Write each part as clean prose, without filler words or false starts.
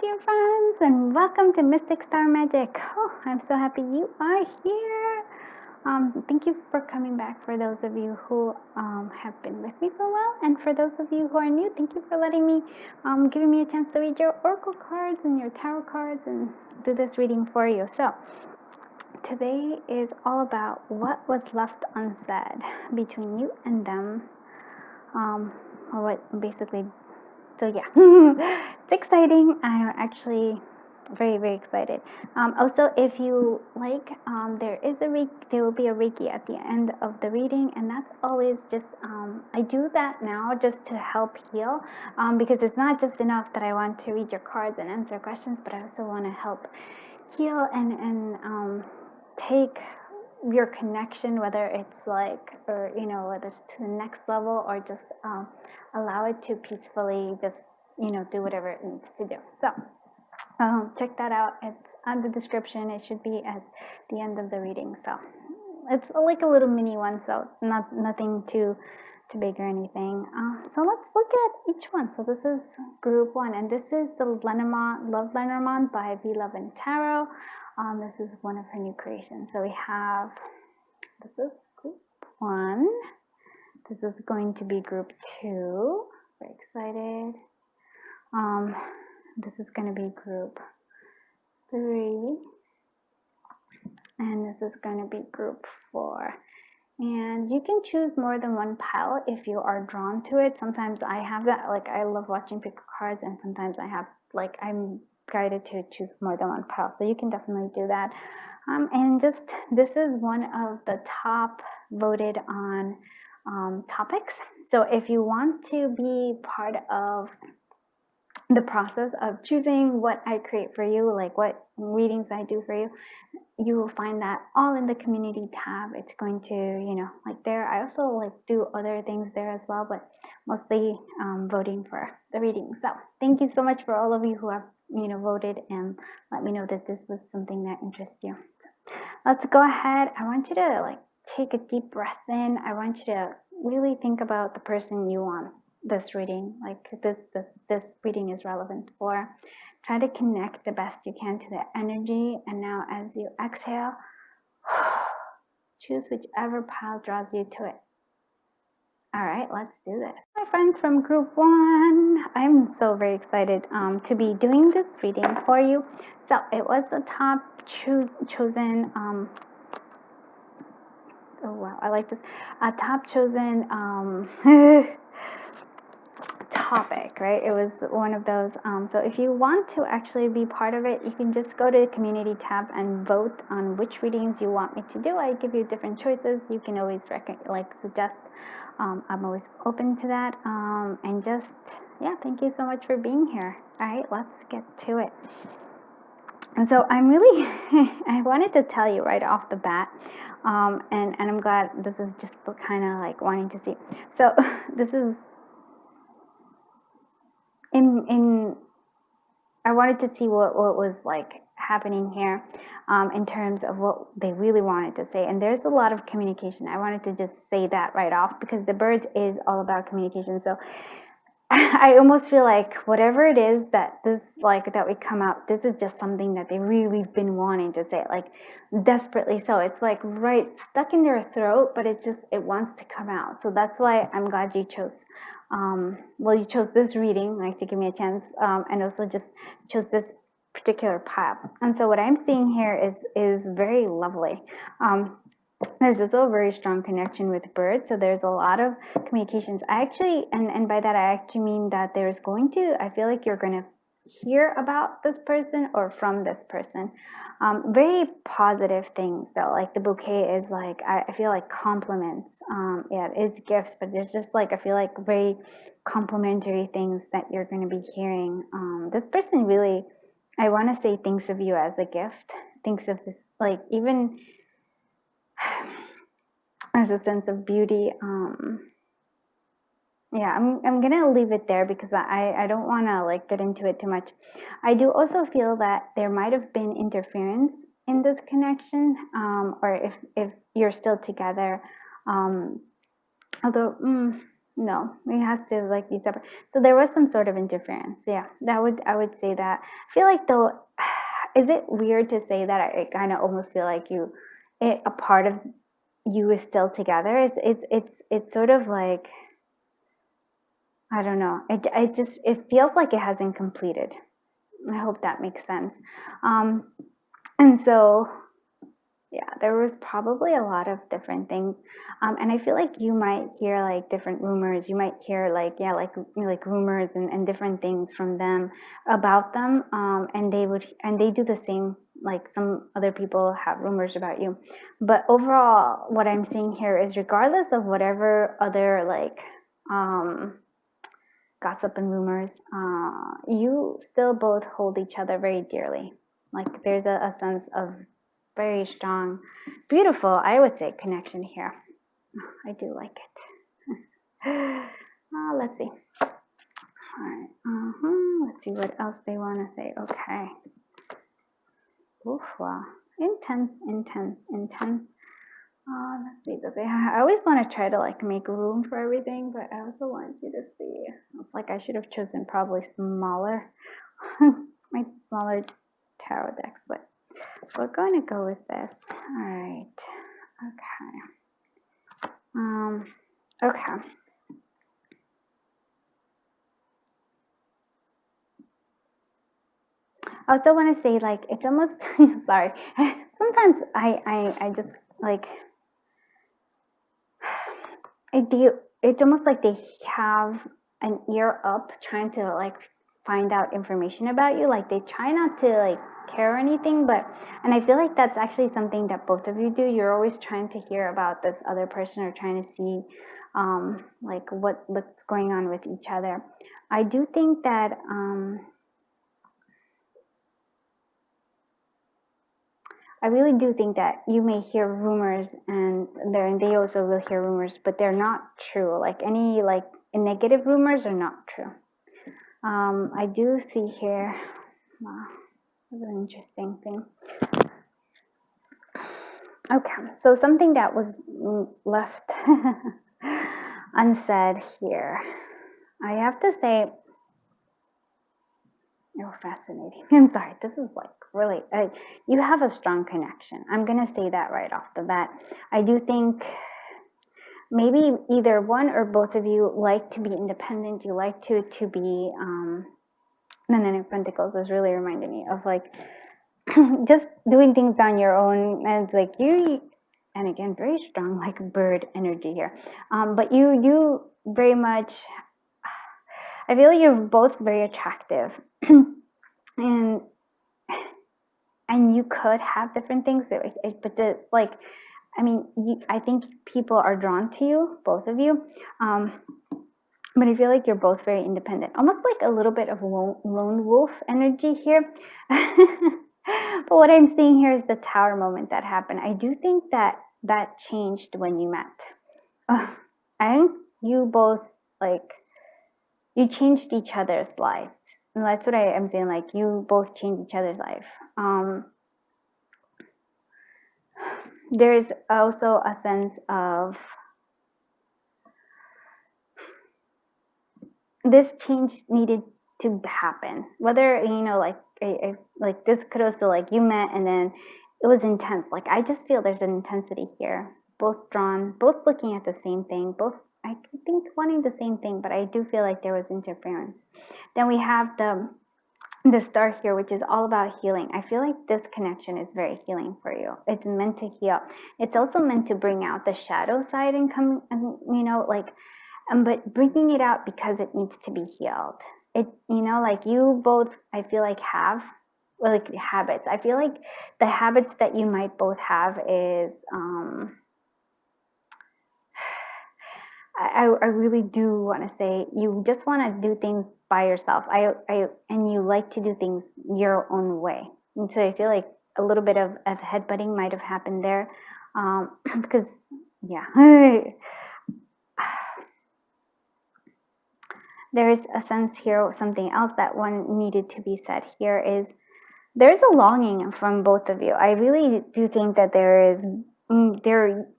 dear friends, and welcome to Mystic Star Magic. Oh, I'm so happy you are here. Thank you for coming back. For those of you who have been with me for a while, and for those of you who are new, thank you for letting me, giving me a chance to read your oracle cards and your tarot cards and do this reading for you. So today is all about what was left unsaid between you and them, or what basically. So yeah, it's exciting. I'm actually very, very excited. Also, if you like, there will be a Reiki at the end of the reading, and that's always just, I do that now just to help heal, because it's not just enough that I want to read your cards and answer questions, but I also want to help heal and take your connection, whether it's like, or whether it's to the next level, or just allow it to peacefully just do whatever it needs to do. So check that out. It's on the description. It should be at the end of the reading. So it's like a little mini one, so nothing too big or anything. So let's look at each one. So this is group 1, and this is the Love Lenormand by V Love and Tarot. This is one of her new creations. So we have, this is group 1. This is going to be group 2. Very excited. This is going to be group 3. And this is going to be group 4. And you can choose more than one pile if you are drawn to it. Sometimes I have that, like I love watching pick cards, and sometimes I have, like, I'm guided to choose more than one pile. So you can definitely do that. And just, this is one of the top voted on topics. So if you want to be part of the process of choosing what I create for you, like what readings I do for you, you will find that all in the community tab. It's going to, like there. I also like do other things there as well, but mostly voting for the reading. So thank you so much for all of you who have, voted and let me know that this was something that interests you. So let's go ahead. I want you to like take a deep breath in. I want you to really think about the person you want this reading, like this reading is relevant for. Try to connect the best you can to the energy, and now as you exhale, choose whichever pile draws you to it. All right, let's do this. My friends from group 1, I'm so very excited to be doing this reading for you. So it was the top chosen, oh wow, I like this, top chosen topic, right? It was one of those. So if you want to actually be part of it, you can just go to the community tab and vote on which readings you want me to do. I give you different choices. You can always suggest. I'm always open to that. And just, yeah, thank you so much for being here. All right, let's get to it. And so I'm really, I wanted to tell you right off the bat, and I'm glad this is just kind of like wanting to see. So this is, I wanted to see what was like happening here, in terms of what they really wanted to say. And there's a lot of communication. I wanted to just say that right off, because the bird is all about communication. So I almost feel like whatever it is that we come out, this is just something that they really been wanting to say, like desperately so. It's like right stuck in their throat, but it wants to come out. So that's why I'm glad you chose, you chose this reading, like to give me a chance, and also just chose this particular pile. And so what I'm seeing here is very lovely. There's also a very strong connection with birds, so there's a lot of communications. I actually, and by that I actually mean that there's going to, I feel like you're going to hear about this person or from this person. Very positive things though, like the bouquet is like, I feel like compliments. Yeah, it is gifts, but there's just like, I feel like very complimentary things that you're going to be hearing. This person really, I want to say, thinks of you as a gift, thinks of this, like even there's a sense of beauty. Yeah, I'm gonna leave it there because I don't want to like get into it too much. I do also feel that there might have been interference in this connection, or if you're still together, although No, it has to like be separate. So there was some sort of interference. Yeah, I would say that. I feel like though, is it weird to say that? I kind of almost feel like a part of you is still together. It's sort of like, I don't know. It feels like it hasn't completed. I hope that makes sense. And so, yeah, there was probably a lot of different things. And I feel like you might hear like different rumors. You might hear like, yeah, like rumors and different things from them about them. And they do the same, like some other people have rumors about you. But overall, what I'm seeing here is regardless of whatever other like, gossip and rumors, you still both hold each other very dearly. Like there's a sense of very strong, beautiful, I would say, connection here. I do like it. Let's see. All right. Let's see what else they want to say. Okay. Oof, wow. Intense. Let's see. I always want to try to like make room for everything, but I also want you to see. It's like I should have chosen probably smaller, my smaller tarot decks, but we're going to go with this. All right. Okay. Okay. I also want to say, like, it's almost sorry. Sometimes I just like it's almost like they have an ear up trying to like find out information about you. Like they try not to like care or anything, and I feel like that's actually something that both of you do. You're always trying to hear about this other person or trying to see like what's going on with each other. I do think that I really do think that you may hear rumors and they also will hear rumors, but they're not true. Like any like negative rumors are not true. I do see here, wow, that's an interesting thing. Okay, so something that was left unsaid here. I have to say, oh, fascinating. I'm sorry, this is like really, you have a strong connection. I'm going to say that right off the bat. I do think maybe either one or both of you like to be independent. You like to be, the Nine of Pentacles is really reminding me of like just doing things on your own. And it's like you, and again, very strong like bird energy here. But you very much, I feel like you're both very attractive. and you could have different things, but like, I mean, I think people are drawn to you, both of you. But I feel like you're both very independent, almost like a little bit of lone wolf energy here. But what I'm seeing here is the Tower moment that happened. I do think that changed when you met. I think you both, like, you changed each other's lives. And that's what I am saying, like, you both changed each other's life. There's also a sense of this change needed to happen. Whether, you know, like this could also, like, you met and then it was intense. Like, I just feel there's an intensity here. Both drawn, both looking at the same thing, both, I think, wanting the same thing, but I do feel like there was interference. Then we have the Star here, which is all about healing. I feel like this connection is very healing for you. It's meant to heal. It's also meant to bring out the shadow side and come, and, you know, like, but bringing it out because it needs to be healed. It, you know, like you both, I feel like have like habits. I feel like the habits that you might both have is, I really do want to say you just want to do things by yourself. And you like to do things your own way. And so I feel like a little bit of headbutting might have happened there, because yeah. There's a sense here, something else that one needed to be said here is there's a longing from both of you. I really do think that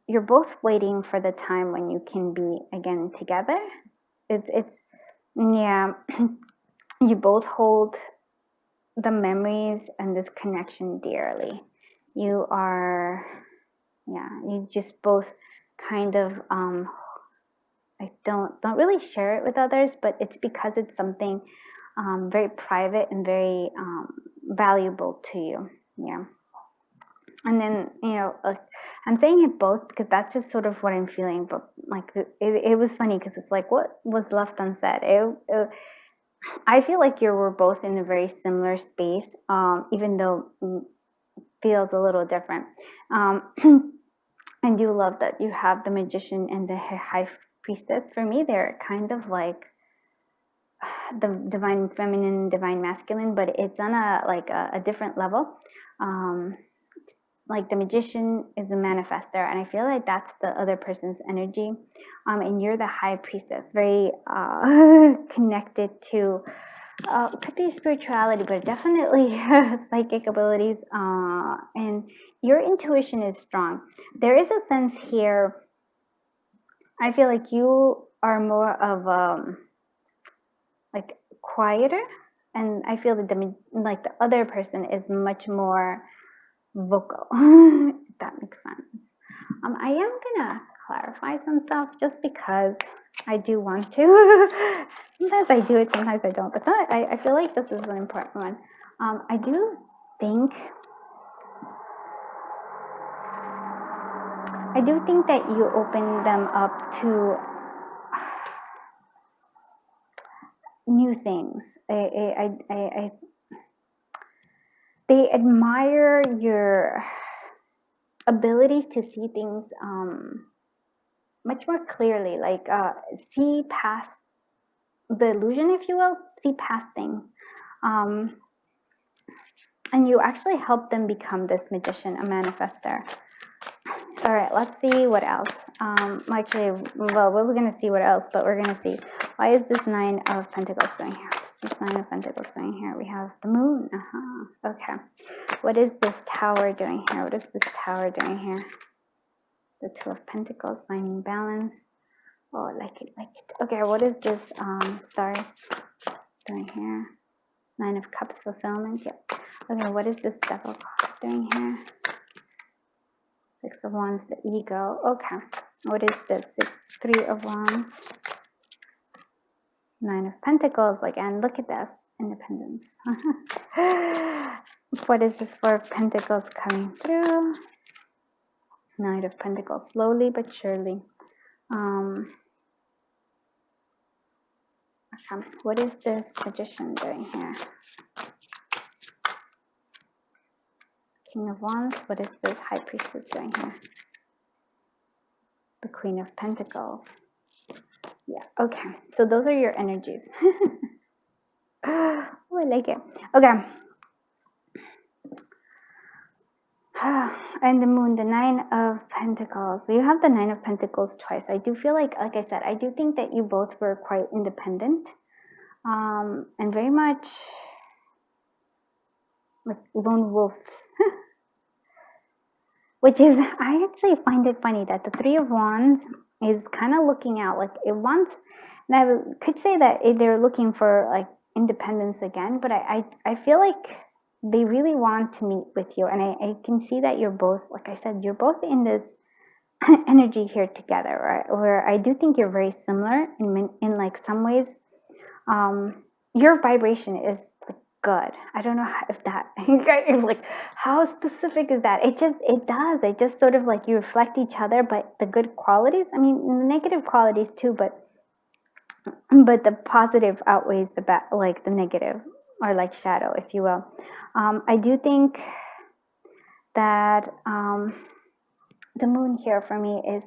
you're both waiting for the time when you can be again together. yeah, you both hold the memories and this connection dearly. You are, yeah, you just both kind of I don't really share it with others, but it's because it's something very private and very valuable to you. Yeah. And then, I'm saying it both because that's just sort of what I'm feeling. But like, it was funny because it's like, what was left unsaid? I feel like we're both in a very similar space, even though it feels a little different. I do love that you have the magician and the high priestess. For me, they're kind of like the divine feminine, divine masculine, but it's on a different level. Like the magician is the manifester, and I feel like that's the other person's energy, and you're the high priestess, very connected to could be spirituality, but definitely psychic abilities, and your intuition is strong. There is a sense here, I feel like you are more of like quieter, and I feel that the other person is much more vocal, if that makes sense. I am gonna clarify some stuff just because I do want to. Sometimes I do it, sometimes I don't, but I feel like this is an important one. I do think that you open them up to new things. They admire your abilities to see things much more clearly, like see past the illusion, if you will, see past things. And you actually help them become this magician, a manifester. All right, let's see what else. Actually, well, we're going to see what else, but we're going to see, why is this 9 of Pentacles doing here? This 9 of Pentacles doing here? We have the moon. Okay. What is this tower doing here? What is this tower doing here? The 2 of Pentacles, finding balance. Oh, I like it. Okay, what is this stars doing here? 9 of Cups, fulfillment. Yep. Okay, what is this devil doing here? 6 of Wands, the ego. Okay. What is this? 3 of Wands. 9 of Pentacles. Again, look at this. Independence. What is this 4 of Pentacles coming through? 9 of Pentacles. Slowly but surely. Okay. What is this Magician doing here? King of Wands. What is this High Priestess doing here? The Queen of Pentacles. Yeah, okay. So those are your energies. Oh, I like it. Okay. And the moon, the 9 of Pentacles. So you have the 9 of Pentacles twice. I do feel like I said, I do think that you both were quite independent. And very much like lone wolves. Which is, I actually find it funny that the 3 of Wands is kind of looking out, like it wants, and I could say that they're looking for like independence again, but I feel like they really want to meet with you, and I can see that you're both, like I said, you're both in this energy here together, right? Where I do think you're very similar in like some ways. Your vibration is good. I don't know if that is like, how specific is that? It just sort of like you reflect each other, but the good qualities, I mean, the negative qualities too, but the positive outweighs the bad, like the negative, or like shadow, if you will. I do think that the moon here for me is,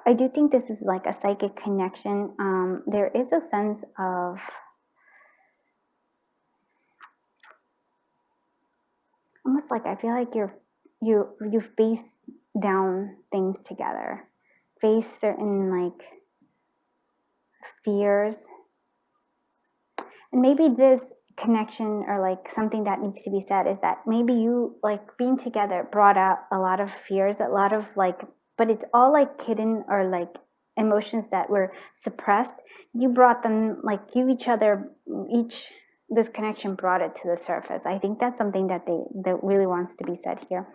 I do think this is like a psychic connection. There is a sense of almost like, I feel like you face down things together, face certain like fears, and maybe this connection, or like something that needs to be said, is that maybe you like being together brought out a lot of fears, a lot of like, but it's all like hidden, or like emotions that were suppressed, you brought them, like this connection brought it to the surface. I think that's something that really wants to be said here.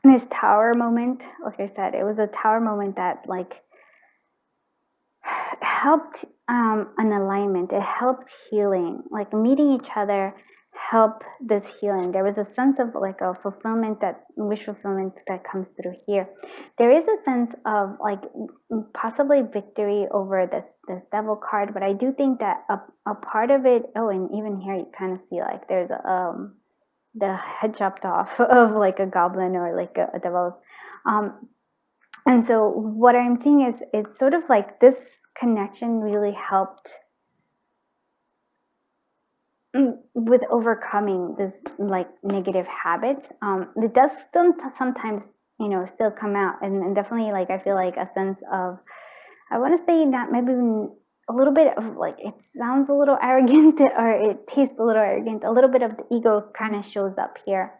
And this tower moment, like I said, it was a tower moment that like helped an alignment. It helped healing, like meeting each other help this healing. There was a sense of like a fulfillment, that wish fulfillment that comes through here. There is a sense of like possibly victory over this devil card, but I do think that a part of it, and even here you kind of see like there's the head chopped off of like a goblin or like a devil. And so what I'm seeing is it's sort of like this connection really helped with overcoming this like negative habits. It does sometimes, still come out, and definitely like I feel like a sense of, I want to say not maybe a little bit of like, it sounds a little arrogant or it tastes a little arrogant, a little bit of the ego kind of shows up here.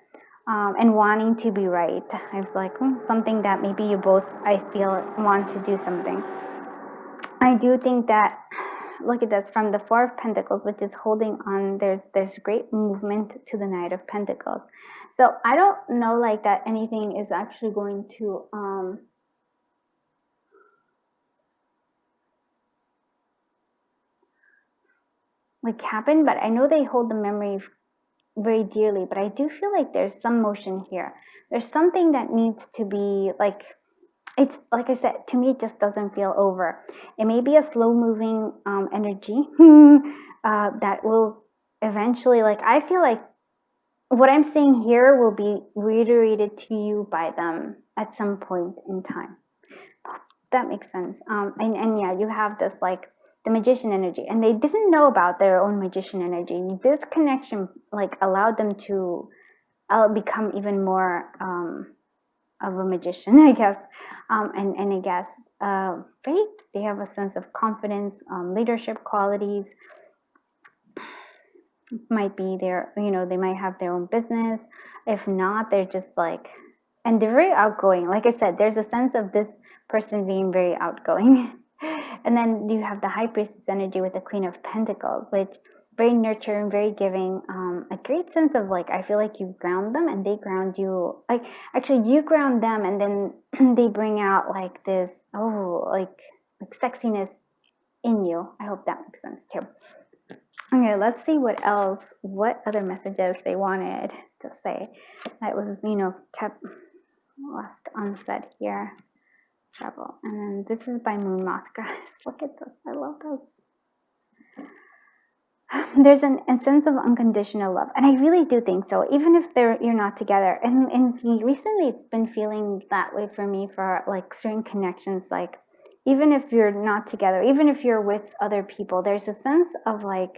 And wanting to be right. I was like, something that maybe you both, I feel, want to do something. I do think that, look at this, from the Four of Pentacles, which is holding on, there's great movement to the Knight of Pentacles. So I don't know like that anything is actually going to like happen, but I know they hold the memory very dearly, but I do feel like there's some motion here. There's something that needs to be like, it's like I said, to me it just doesn't feel over. It may be a slow moving energy that will eventually, like I feel like what I'm saying here will be reiterated to you by them at some point in time. That makes sense. And yeah, you have this like the magician energy, and they didn't know about their own magician energy. This connection like allowed them to become even more of a magician, I guess. And I guess they have a sense of confidence, leadership qualities. Might be their, they might have their own business. If not, they're just like, and they're very outgoing. Like I said, there's a sense of this person being very outgoing. And then you have the High Priestess energy with the Queen of Pentacles, which very nurturing, very giving, a great sense of like, I feel like you ground them and they ground you. Like actually you ground them and then they bring out like this, like sexiness in you. I hope that makes sense too. Okay, let's see what other messages they wanted to say that was, kept left unsaid here. Travel. And then this is by Moon Moth, guys. Look at this. I love this. There's a sense of unconditional love, and I really do think so, even if you're not together. And recently it's been feeling that way for me for like certain connections, like even if you're not together, even if you're with other people, there's a sense of like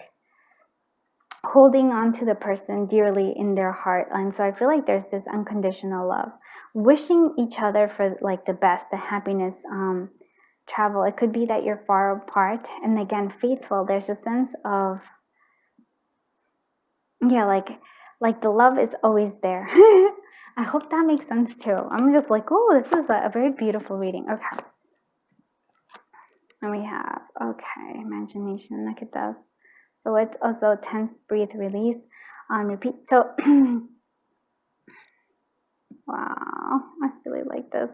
holding on to the person dearly in their heart. And so I feel like there's this unconditional love, wishing each other for like the best, the happiness. Travel, it could be that you're far apart, and again, faithful. There's a sense of, yeah, like the love is always there. I hope that makes sense too. I'm just like, this is a very beautiful reading. Okay. And we have, imagination, look at this. So it's also tense, breathe, release, repeat. So, wow, I really like this.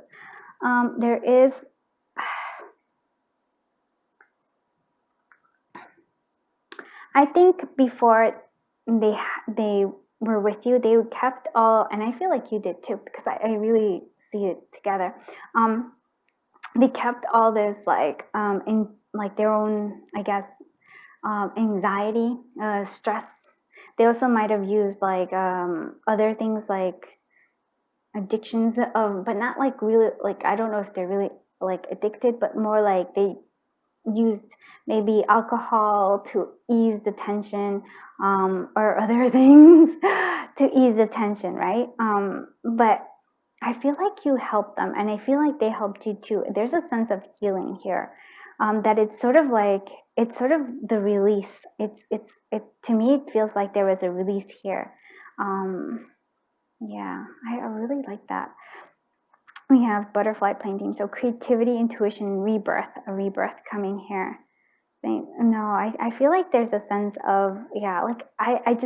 There is, I think before they were with you, they kept all, and I feel like you did too, because I really see it together. They kept all this like in like their own, I guess, anxiety, stress. They also might have used like other things like addictions, but not like really, like I don't know if they're really like addicted, but more like they used maybe alcohol to ease the tension, or other things to ease the tension, right? But I feel like you helped them, and I feel like they helped you too. There's a sense of healing here, that it's sort of like, it's sort of the release. It to me, it feels like there was a release here. Yeah, I really like that. We have butterfly painting, so creativity, intuition, rebirth, a rebirth coming here. No, I feel like there's a sense of, yeah, like I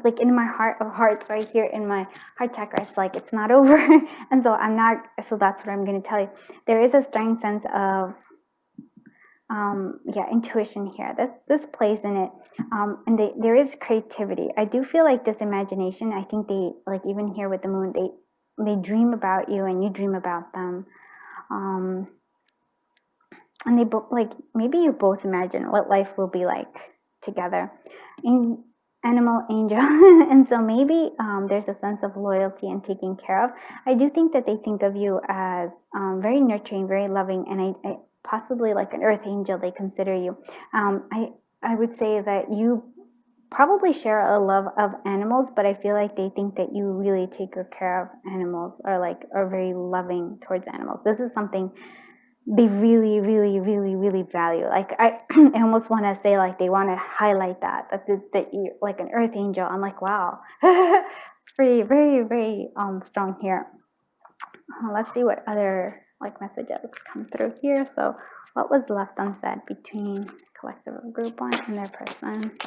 like in my heart of hearts right here in my heart chakra, it's like it's not over. And so I'm not, so that's what I'm going to tell you. There is a strong sense of yeah, intuition here. This plays in it. And there is creativity. I do feel like this imagination, I think they, like even here with the moon, they dream about you and you dream about them. And they both, like, maybe you both imagine what life will be like together. Animal angel. And so maybe there's a sense of loyalty and taking care of. I do think that they think of you as very nurturing, very loving, and I possibly like an earth angel they consider you. I would say that you probably share a love of animals, but I feel like they think that you really take good care of animals, or like are very loving towards animals. This is something they really, really, really, really value. Like I almost want to say, like, they want to highlight that you're like an earth angel. I'm like, wow. Pretty, very, very strong here. Let's see what other like messages come through here. So what was left unsaid between collective of group one and their person?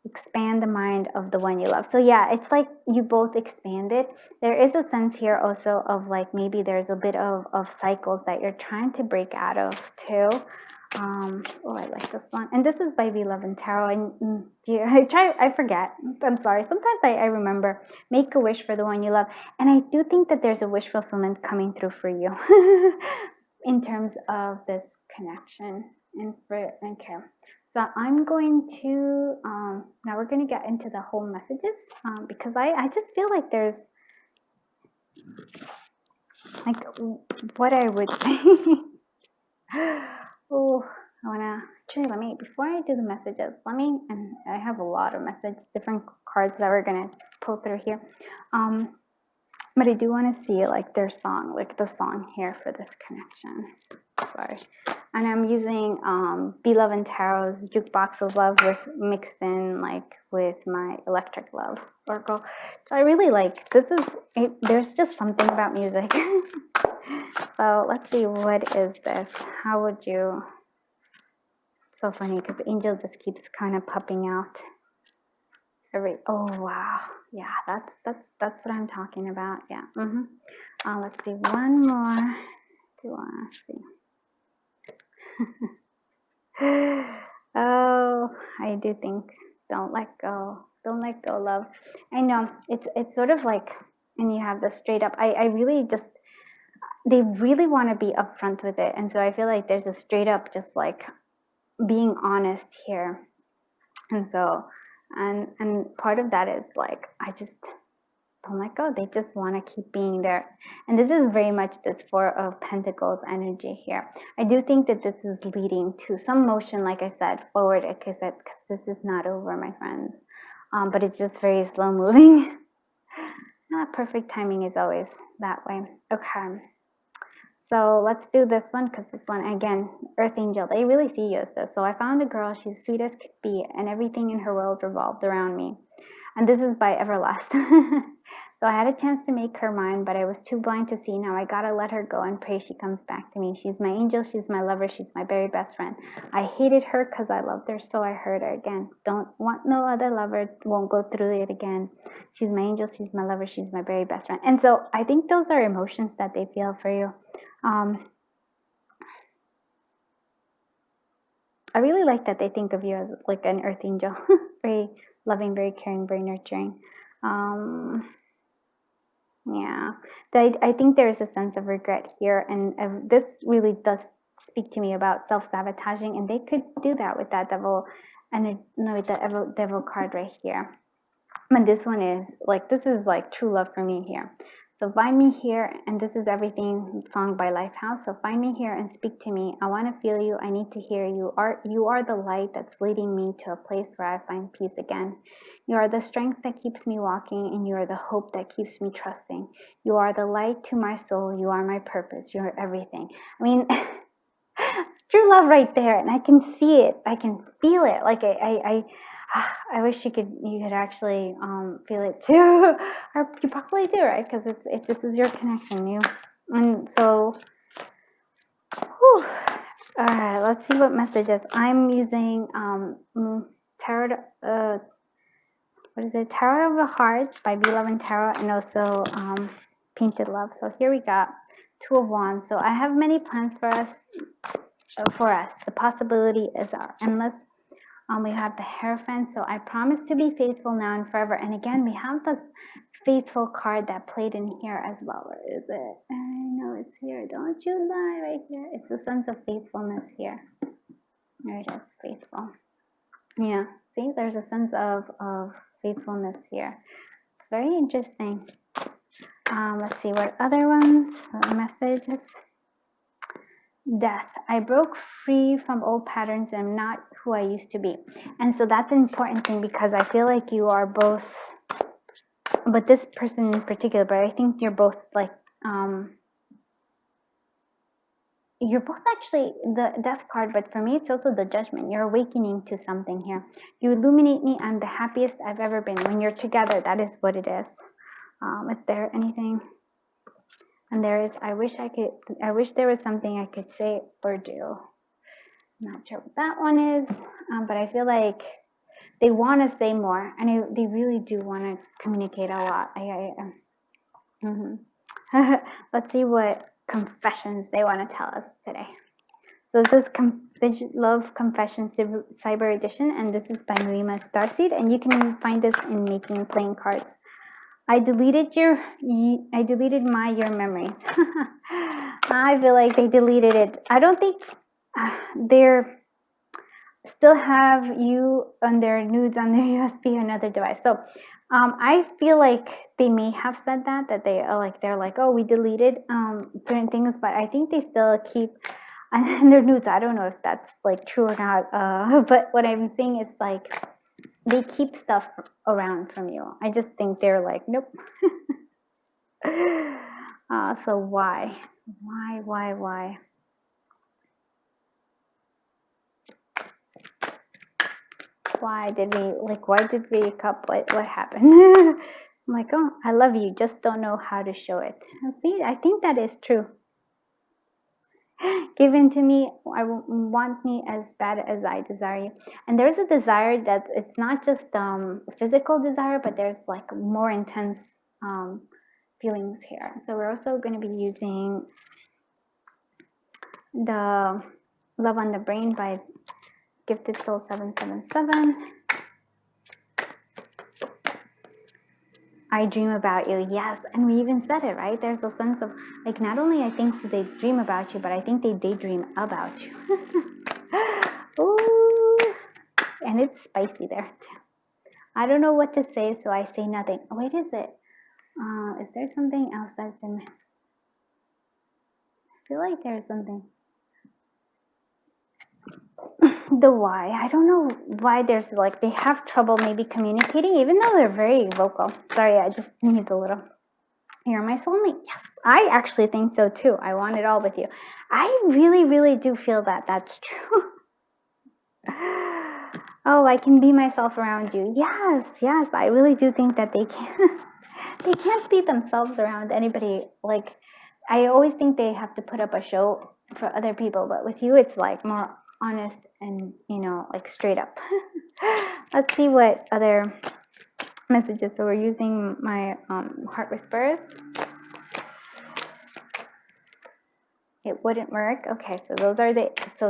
Expand the mind of the one you love. So yeah, it's like you both expanded. There is a sense here also of like maybe there's a bit of cycles that you're trying to break out of too. Oh, I like this one. And this is by V Love and Tarot. And yeah, I forget. I'm sorry. Sometimes I remember. Make a wish for the one you love. And I do think that there's a wish fulfillment coming through for you in terms of this connection. And for, okay. So I'm going to, now we're going to get into the whole messages, because I just feel like there's, like, what I would say. Oh, I want to, actually, before I do the messages, and I have a lot of different cards that we're going to pull through here. But I do want to see, like, their song, like the song here for this connection. Sorry. And I'm using Be Love and Tarot's Jukebox of Love mixed in, like, with my Electric Love Oracle. So I really like, there's just something about music. So let's see, what is this? How would you, so funny, because the angel just keeps kind of popping out. Oh wow, yeah, that's what I'm talking about. Yeah. Let's see, one more. Do want to see? Oh, I do think don't let go, love. I know it's sort of like, and you have the straight up. I really just, they really want to be upfront with it, and so I feel like there's a straight up, just like being honest here, and so. And part of that is like, I just don't let go. They just want to keep being there. And this is very much this Four of Pentacles energy here. I do think that this is leading to some motion, like I said, forward, because this is not over, my friends. But it's just very slow moving. Perfect timing is always that way. Okay. So let's do this one, because this one, again, Earth Angel, they really see you as this. So I found a girl, she's sweet as could be, and everything in her world revolved around me. And this is by Everlast. So I had a chance to make her mine, but I was too blind to see. Now I gotta let her go and pray she comes back to me. She's my angel, she's my lover, she's my very best friend. I hated her because I loved her, so I hurt her again. Don't want no other lover, won't go through it again. She's my angel, she's my lover, she's my very best friend. And so I think those are emotions that they feel for you. I really like that they think of you as like an earth angel. Very loving, very caring, very nurturing. Yeah, I think there is a sense of regret here, and this really does speak to me about self-sabotaging, and they could do that with that devil, and with the devil card right here. And this one is like, this is like true love for me here. So find me here, and this is Everything, song by Lifehouse. So find me here and speak to me. I want to feel you. I need to hear you. You are the light that's leading me to a place where I find peace again. You are the strength that keeps me walking, and you are the hope that keeps me trusting. You are the light to my soul. You are my purpose. You are everything. I mean, it's true love right there, and I can see it. I can feel it. Like I wish you could actually feel it too, or you probably do, right? Because it's this is your connection, and so. Whew. All right, let's see what messages I'm using. Tarot. What is it? Tarot of the Hearts by Be Love and Tarot, and also Painted Love. So here we got Two of Wands. So I have many plans for us. The possibility is endless. We have the Hierophant. So I promise to be faithful now and forever. And again, we have this faithful card that played in here as well. Where is it? I know it's here. Don't you lie, right here. It's the sense of faithfulness here. There it is, faithful. Yeah, see, there's a sense of faithfulness here. It's very interesting. Let's see what other ones, messages. Death. I broke free from old patterns and I'm not who I used to be. And so that's an important thing, because I feel like you are both, but this person in particular, but I think you're both like, you're both actually the Death card, but for me, it's also the Judgment. You're awakening to something here. You illuminate me. I'm the happiest I've ever been. When you're together, that is what it is. Is there anything? And there is, I wish there was something I could say or do. I'm not sure what that one is, but I feel like they want to say more, and they really do want to communicate a lot. Let's see what confessions they want to tell us today. So this is Love Confessions Cyber Edition, and this is by Marima Starseed, and you can find this in Making and Playing Cards. I deleted your memories. I feel like they deleted it. I don't think they're still have you on their nudes on their USB or another device. So I feel like they may have said that they're like, oh, we deleted certain things, but I think they still keep on their nudes. I don't know if that's like true or not. But what I'm saying is like, they keep stuff around from you. I just think they're like, nope. So why? Why did we wake up? What happened? I'm like, oh, I love you, just don't know how to show it. And see, I think that is true. Given to me, I want me as bad as I desire you. And there's a desire that it's not just physical desire, but there's like more intense feelings here. So we're also going to be using the Love on the Brain by Gifted Soul 777. I dream about you. Yes, and we even said it, right? There's a sense of like, not only I think do they dream about you, but I think they daydream about you. Ooh, and it's spicy there too. I don't know what to say, so I say nothing. Oh, wait, is it? Is there something else that's in? I feel like there's something. The why. I don't know why there's like, they have trouble maybe communicating, even though they're very vocal. Sorry, I just need a little. You're my soulmate. Yes, I actually think so too. I want it all with you. I really, really do feel that that's true. Oh, I can be myself around you. Yes, I really do think that they can't be themselves around anybody. Like, I always think they have to put up a show for other people, but with you, it's like more honest and, like straight up. Let's see what other messages. So we're using my heart whispers. It wouldn't work. Okay, so those are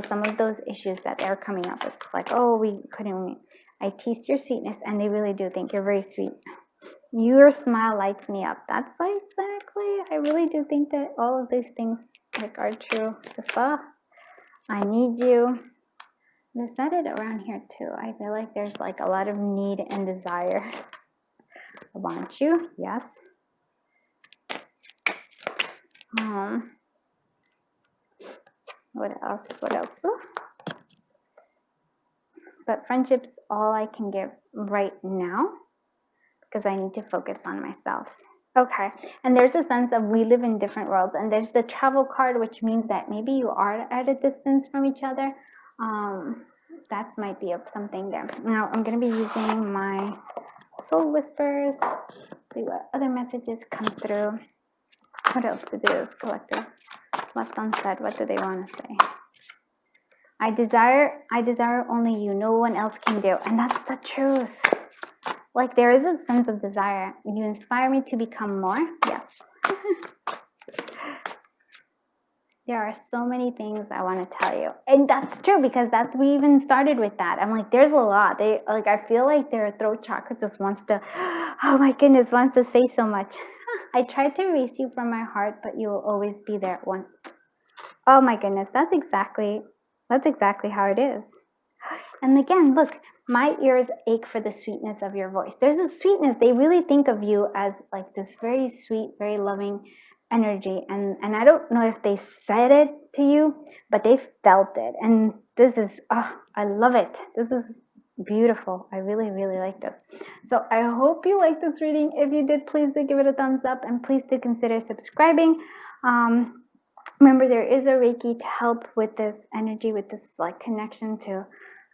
some of those issues that they're coming up with. It's like, oh, we couldn't. I taste your sweetness, and they really do think you're very sweet. Your smile lights me up. That's exactly. I really do think that all of these things like are true. Just I need you. They said it around here too. I feel like there's like a lot of need and desire. I want you. Yes. What else? But friendship's all I can give right now because I need to focus on myself. Okay, and there's a sense of we live in different worlds, and there's the travel card, which means that maybe you are at a distance from each other. that might be something there. Now I'm going to be using my soul whispers. See what other messages come through. What else to do? Collective left unsaid. What do they want to say? I desire only you. No one else can do. And that's the truth. Like, there is a sense of desire. You inspire me to become more. Yes. There are so many things I want to tell you. And that's true, because we even started with that. I'm like, there's a lot. I feel like their throat chakra just wants to, oh my goodness, wants to say so much. I tried to erase you from my heart, but you will always be there at one. Oh my goodness, that's exactly how it is. And again, look, my ears ache for the sweetness of your voice. There's a sweetness. They really think of you as like this very sweet, very loving energy. And I don't know if they said it to you, but they felt it. And this is, I love it. This is beautiful. I really, really like this. So I hope you like this reading. If you did, please do give it a thumbs up, and please do consider subscribing. Remember, there is a Reiki to help with this energy, with this like connection to,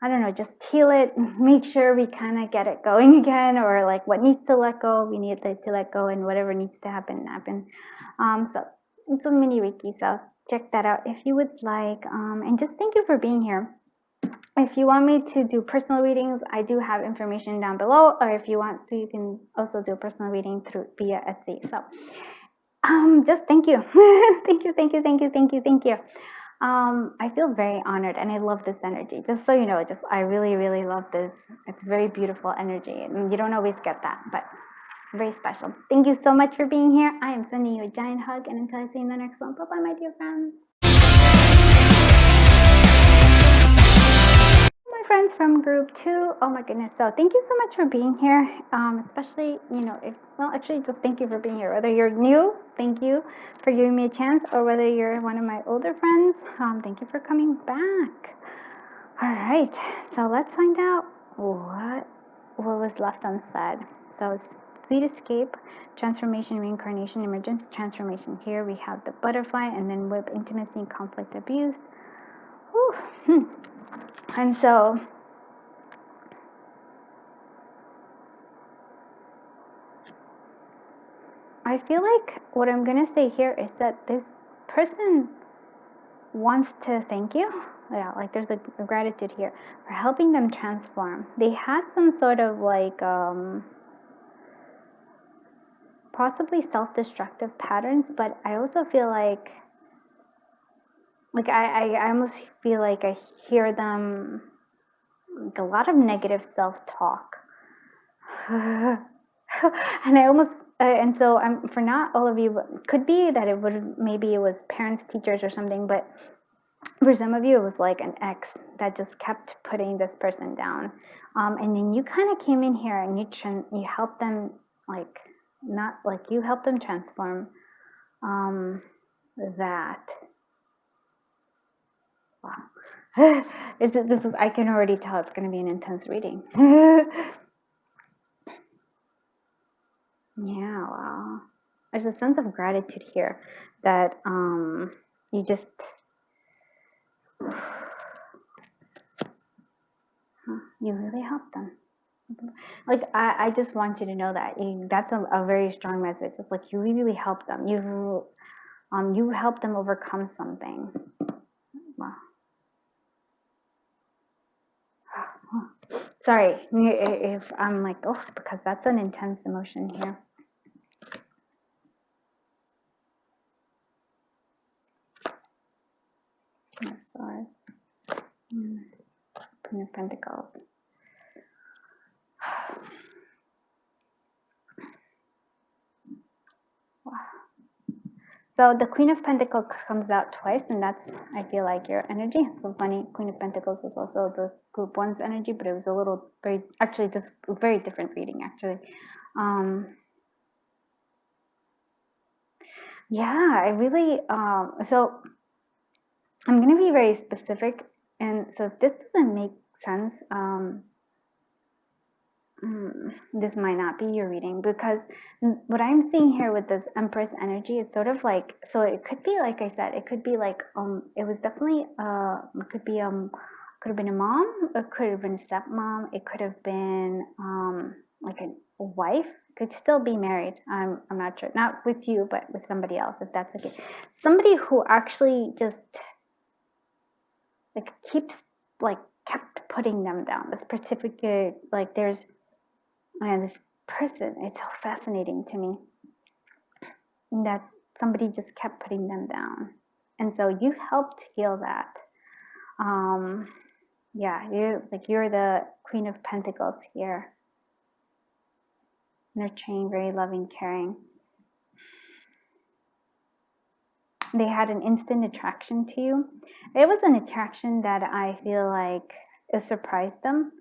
I don't know, just heal it, make sure we kind of get it going again, or like what needs to let go, we need to let go, and whatever needs to happen. So it's a mini Reiki, so check that out if you would like. And just thank you for being here. If you want me to do personal readings, I do have information down below, or if you want to, you can also do a personal reading via Etsy. So just thank you. thank you. I feel very honored, and I love this energy. Just so you know, I really, really love this. It's very beautiful energy, and you don't always get that, but very special. Thank you so much for being here. I am sending you a giant hug, and until I see you in the next one, bye-bye, my dear friends. My friends from group 2, oh my goodness, so thank you so much for being here, especially, actually just thank you for being here. Whether you're new, thank you for giving me a chance, or whether you're one of my older friends, thank you for coming back. All right, so let's find out what was left unsaid. So sweet escape, transformation, reincarnation, emergence, transformation. Here we have the butterfly, and then whip, intimacy, conflict, abuse. Whew. And so I feel like what I'm going to say here is that this person wants to thank you. Yeah, like there's a gratitude here for helping them transform. They had some sort of like possibly self-destructive patterns, but I also feel like I almost feel like I hear them like a lot of negative self-talk. And I almost and so I'm, for not all of you, could be that maybe it was parents, teachers, or something, but for some of you it was like an ex that just kept putting this person down, and then you kind of came in here and you helped them, like, not like you helped them transform that. Wow. This is, I can already tell it's going to be an intense reading. Yeah, wow. There's a sense of gratitude here that you just you really helped them. Like, I just want you to know that that's a very strong message. It's like you really helped them. You helped them overcome something. Wow. Sorry if I'm like, because that's an intense emotion here. I'm sorry. Queen of Pentacles. Wow. So the Queen of Pentacles comes out twice, and that's, I feel like, your energy. It's so funny. Queen of Pentacles was also the group 1's energy, but it was a little this very different reading, actually. Yeah, I really, so I'm going to be very specific. And so if this doesn't make sense, this might not be your reading, because what I'm seeing here with this Empress energy is sort of like, so it could be, like I said, it could be like, it was definitely, could could have been a mom, it could have been a stepmom, it could have been like a wife, could still be married. I'm not sure, not with you, but with somebody else, if that's okay. Somebody who actually just like kept putting them down. This particular, like there's, this person, it's so fascinating to me that somebody just kept putting them down. And so you helped heal that. Yeah, you're the Queen of Pentacles here. Nurturing, very loving, caring. They had an instant attraction to you. It was an attraction that I feel like it surprised them.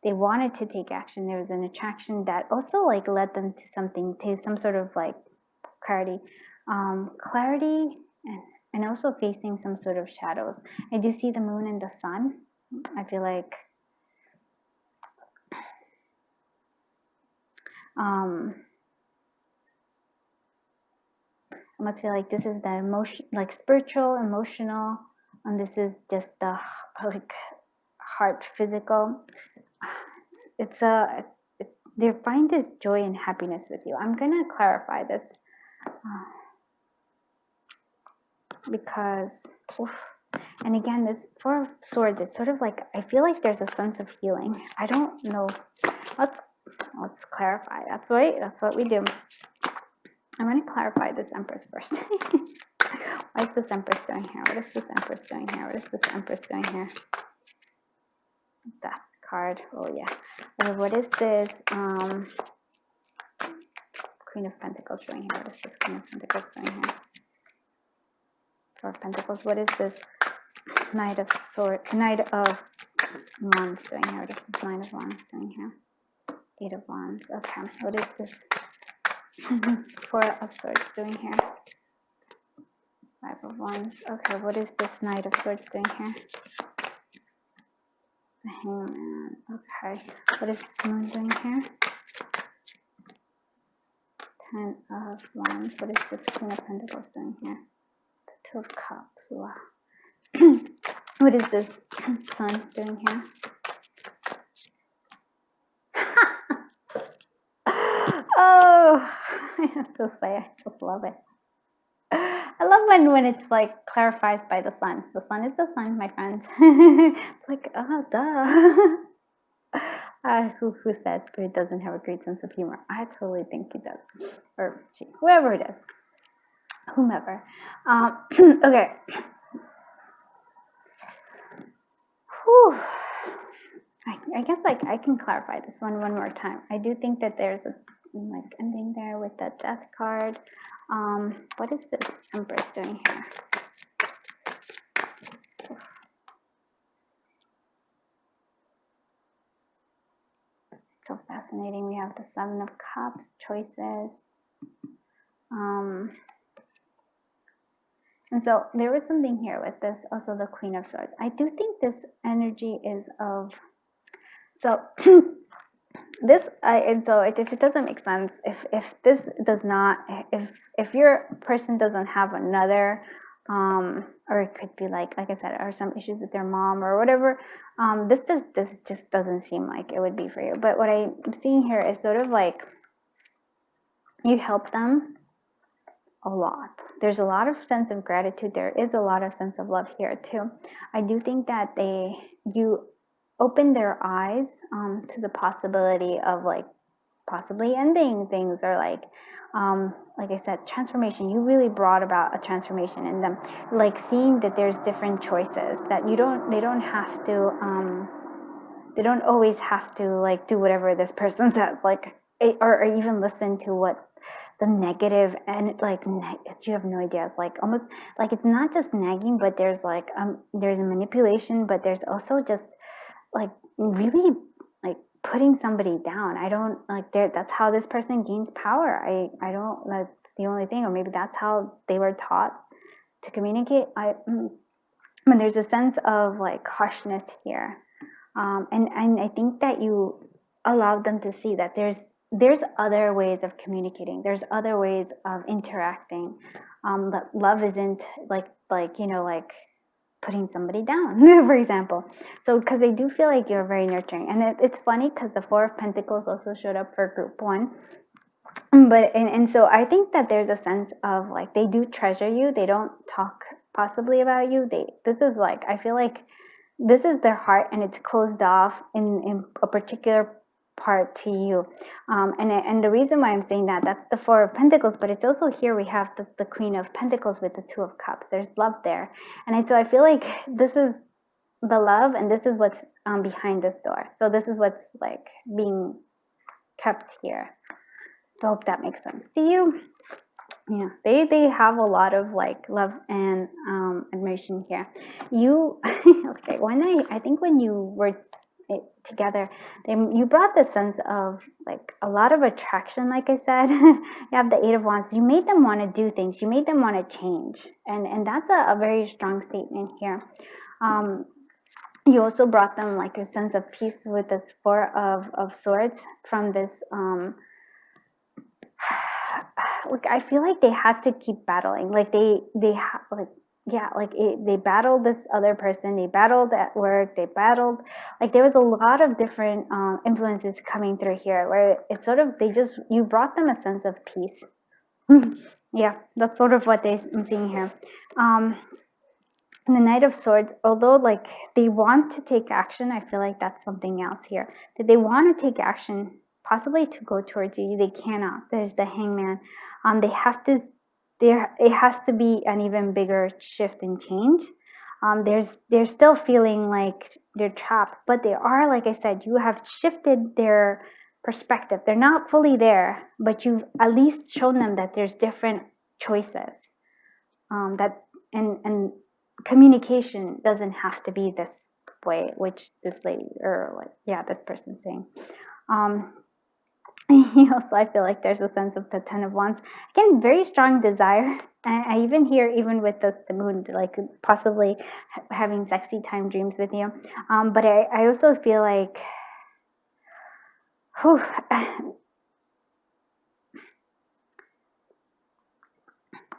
They wanted to take action. There was an attraction that also like led them to something, to some sort of like clarity, and also facing some sort of shadows. I do see the moon and the sun. I feel like I must feel like this is the emotion, like spiritual, emotional, and this is just the like heart, physical. They find this joy and happiness with you. I'm gonna clarify this because, and again, this Four of Swords is sort of like, I feel like there's a sense of healing. I don't know. Let's clarify. That's right. That's what we do. I'm going to clarify this Empress first. What is this Empress doing here? What is this Empress doing here? What is this Empress doing here? That card. Oh yeah. What is this Queen of Pentacles doing here? What is this Queen of Pentacles doing here? Four of Pentacles. What is this Knight of Wands doing here? What is this Knight of Wands doing here? Eight of Wands. Okay. What is this Four of Swords doing here? Five of Wands. Okay. What is this Knight of Swords doing here? The Hangman. Okay. What is this Moon doing here? Ten of Wands. What is this Queen of Pentacles doing here? The Two of Cups. Wow. What is this Sun doing here? Oh, I have to say, I just love it. I love when it's like clarifies by the sun. The sun is the sun, my friends. It's like, oh, duh. Who says Spirit doesn't have a great sense of humor? I totally think he does, or she, whoever it is, whomever. Okay. Whew. I guess like I can clarify this one more time. I do think that there's a like ending there with the Death card. What is this Empress doing here? So fascinating. We have the Seven of Cups, choices. And so there was something here with this, also the Queen of Swords. I do think this energy is of, so this, and so if it doesn't make sense, if this does not, if your person doesn't have another, or it could be like I said, or some issues with their mom or whatever, this just doesn't seem like it would be for you. But what I'm seeing here is sort of like you help them a lot. There's a lot of sense of gratitude. There is a lot of sense of love here too. I do think that you open their eyes to the possibility of like possibly ending things, or like I said, transformation. You really brought about a transformation in them, like seeing that there's different choices, that they don't have to they don't always have to like do whatever this person says, like or even listen to what the negative, and like you have no idea. It's like almost like it's not just nagging, but there's like there's manipulation, but there's also just like really like putting somebody down. I don't like that's how this person gains power. I don't, that's the only thing, or maybe that's how they were taught to communicate. But there's a sense of like harshness here, and I think that you allowed them to see that there's other ways of communicating. There's other ways of interacting. That love isn't like putting somebody down, for example. So because they do feel like you're very nurturing. And it's funny because the Four of Pentacles also showed up for group 1. But and so I think that there's a sense of like they do treasure you. They don't talk possibly about you. This is like, I feel like this is their heart, and it's closed off in a particular part to you. And the reason why I'm saying that's the Four of Pentacles, but it's also here we have the Queen of Pentacles with the Two of Cups. There's love there. And so I feel like this is the love, and this is what's behind this door. So this is what's like being kept here. I hope that makes sense to you. Yeah, they have a lot of like love and admiration here. You okay, I think when you were together, you brought the sense of like a lot of attraction. Like I said, you have the Eight of Wands. You made them want to do things. You made them want to change, and that's a very strong statement here. You also brought them like a sense of peace with this Four of Swords from this like I feel like they had to keep battling. Like they battled this other person. They battled at work. They battled, like there was a lot of different influences coming through here where it's sort of, you brought them a sense of peace. Yeah, that's sort of what I'm seeing here. The Knight of Swords, although like they want to take action, I feel like that's something else here. That they want to take action, possibly to go towards you, they cannot. There's the Hangman. It has to be an even bigger shift and change. They're still feeling like they're trapped, but they are, like I said, you have shifted their perspective. They're not fully there, but you've at least shown them that there's different choices. And communication doesn't have to be this way, which this lady, or like, yeah, this person's saying. Also, I feel like there's a sense of the Ten of Wands. Again, very strong desire. And I even hear, even with this, the moon, like possibly having sexy time dreams with you. But I also feel like,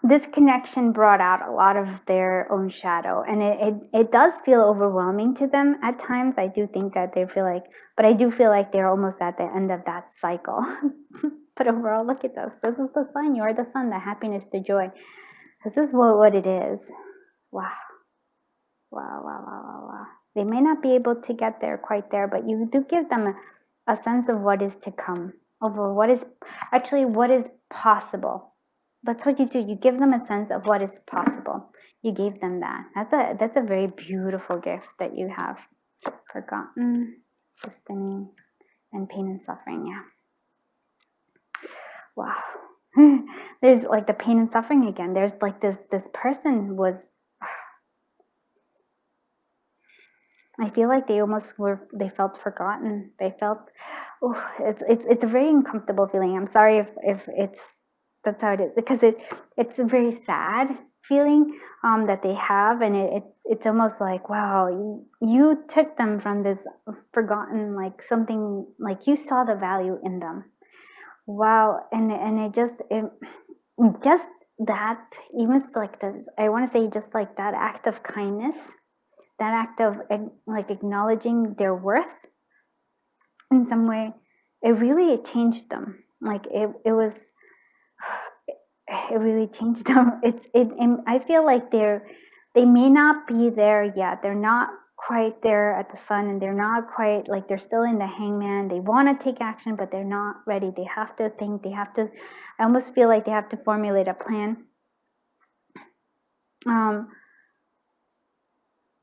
this connection brought out a lot of their own shadow, and it does feel overwhelming to them at times. I do think that they feel like, but I do feel like they're almost at the end of that cycle. But overall, look at this. This is the sun. You are the sun, the happiness, the joy. This is what it is. Wow. Wow, wow, wow, wow, wow. They may not be able to get there quite there, but you do give them a sense of what is to come, over what is possible. That's what you do. You give them a sense of what is possible. You gave them that. That's a very beautiful gift that you have. Forgotten, sustaining, and pain and suffering. Yeah. Wow. There's like the pain and suffering again. There's like this person was, I feel like they felt forgotten. They felt, it's a very uncomfortable feeling. I'm sorry if that's how it is, because it's a very sad feeling that they have, and it's almost like, wow, you took them from this forgotten, like something, like you saw the value in them. Wow. And it just that, even like this, I want to say, just like that act of kindness, that act of like acknowledging their worth in some way, it changed them. Like it really changed them. I feel like they may not be there yet. They're not quite there at the sun, and they're not quite, like, they're still in the Hangman. They want to take action, but they're not ready. They have to think. I almost feel like they have to formulate a plan.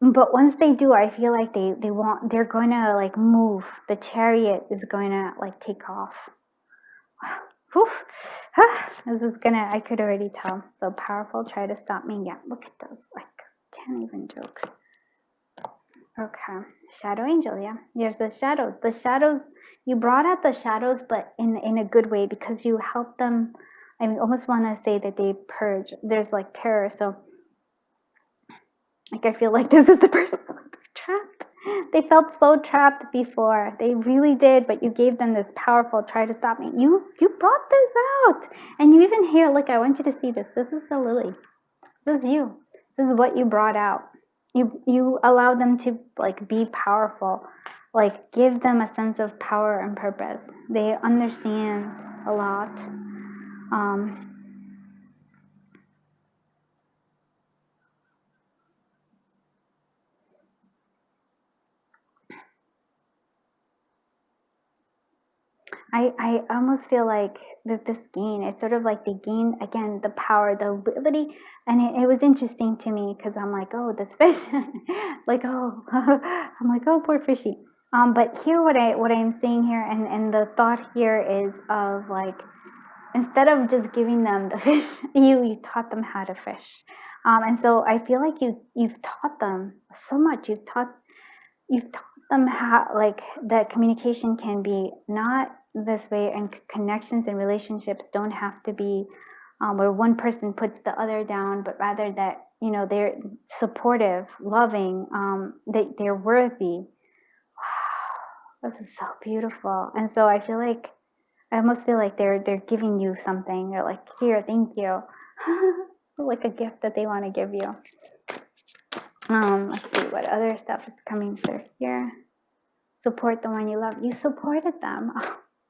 But once they do, I feel like they're going to like move. The Chariot is going to like take off. Whew. This is I could already tell. So powerful. Try to stop me. Yeah, look at this. Like, can't even joke. Okay. Shadow Angel, yeah. There's the shadows. The shadows, you brought out the shadows, but in a good way, because you helped them. I almost want to say that they purge. There's like terror. So, like, I feel like this is the person trapped. They felt so trapped before. They really did, but you gave them this powerful try to stop me. You brought this out. And you even hear, look, I want you to see this. This is the lily. This is you. This is what you brought out. you allow them to like be powerful, like give them a sense of power and purpose. They understand a lot. I almost feel like that this gain, it's sort of like they gain again the power, the ability, and it was interesting to me because I'm like, oh, this fish, like, oh, I'm like, oh, poor fishy. But here, what I'm saying here, and the thought here is of like, instead of just giving them the fish, you taught them how to fish, and so I feel like you've taught them so much. You've taught them how, like, that communication can be not this way, and connections and relationships don't have to be where one person puts the other down, but rather that, you know, they're supportive, loving, they're worthy. Wow, this is so beautiful. And so I almost feel like they're giving you something. They're like, here, thank you. Like a gift that they want to give you. Let's see what other stuff is coming through here. Support the one you love. You supported them.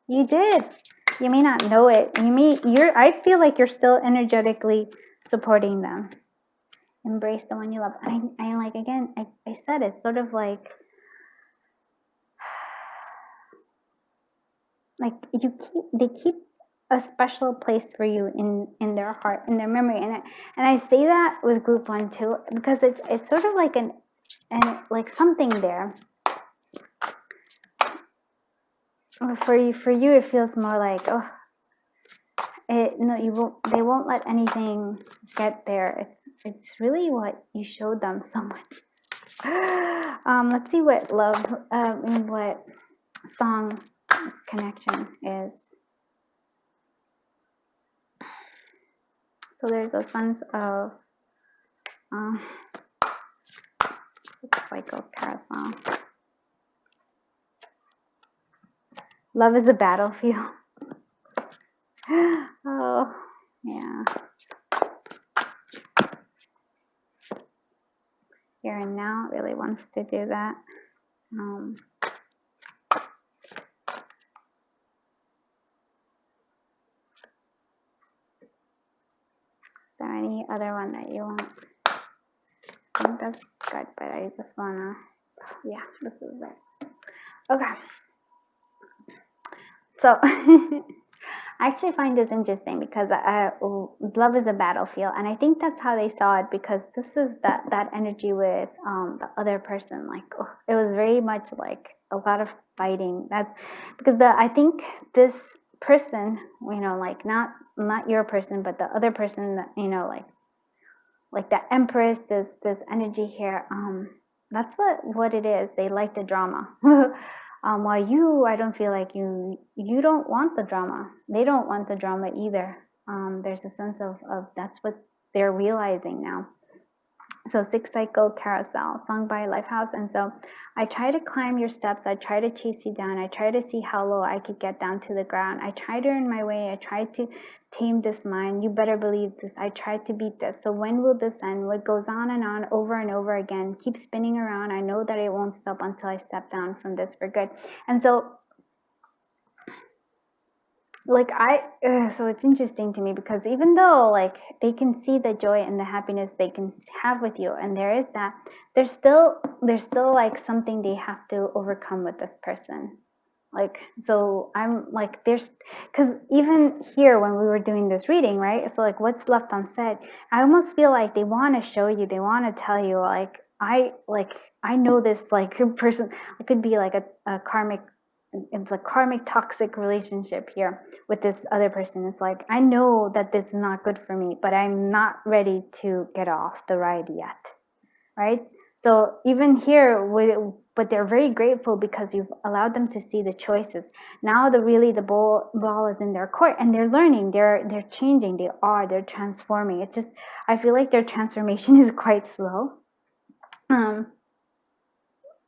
You did. You may not know it. I feel like you're still energetically supporting them. Embrace the one you love. I like, again, I said it's sort of like they keep a special place for you in their heart, in their memory. And I say that with group 1 too, because it's sort of like like something there. For you, it feels more like, oh, they won't let anything get there. It's really what you showed them so much. Let's see what love, what song this connection is. So there's a sense of cycle carousel. Love is a battlefield. Oh, yeah. Here and now really wants to do that. Is there any other one that you want? I think that's good, but I just wanna, yeah, this is it. Okay. So I actually find this interesting because love is a battlefield, and I think that's how they saw it, because this is that energy with the other person. Like, oh, it was very much like a lot of fighting. That's because I think this person, you know, like not your person, but the other person, that, you know, like the Empress, this energy here. That's what it is. They like the drama. While I don't feel like you don't want the drama. They don't want the drama either. There's a sense of that's what they're realizing now. So 6 cycle carousel, sung by Lifehouse. And so I try to climb your steps. I try to chase you down. I try to see how low I could get down to the ground. I try to earn my way. I try to tame this mind. You better believe this. I tried to beat this. So when will this end? What goes on and on over and over again? Keep spinning around. I know that it won't stop until I step down from this for good. And so like so it's interesting to me, because even though like they can see the joy and the happiness they can have with you, and there is that, there's still like something they have to overcome with this person. Like, so I'm like, there's, because even here when we were doing this reading, right, so like what's left unsaid, I almost feel like they want to show you, they want to tell you, like I know this like person. It could be like a karmic, it's a karmic toxic relationship here with this other person. It's like, I know that this is not good for me, but I'm not ready to get off the ride yet, right? So even here, but they're very grateful because you've allowed them to see the choices. Now the ball is in their court, and they're learning, they're changing, they're transforming. It's just, I feel like their transformation is quite slow,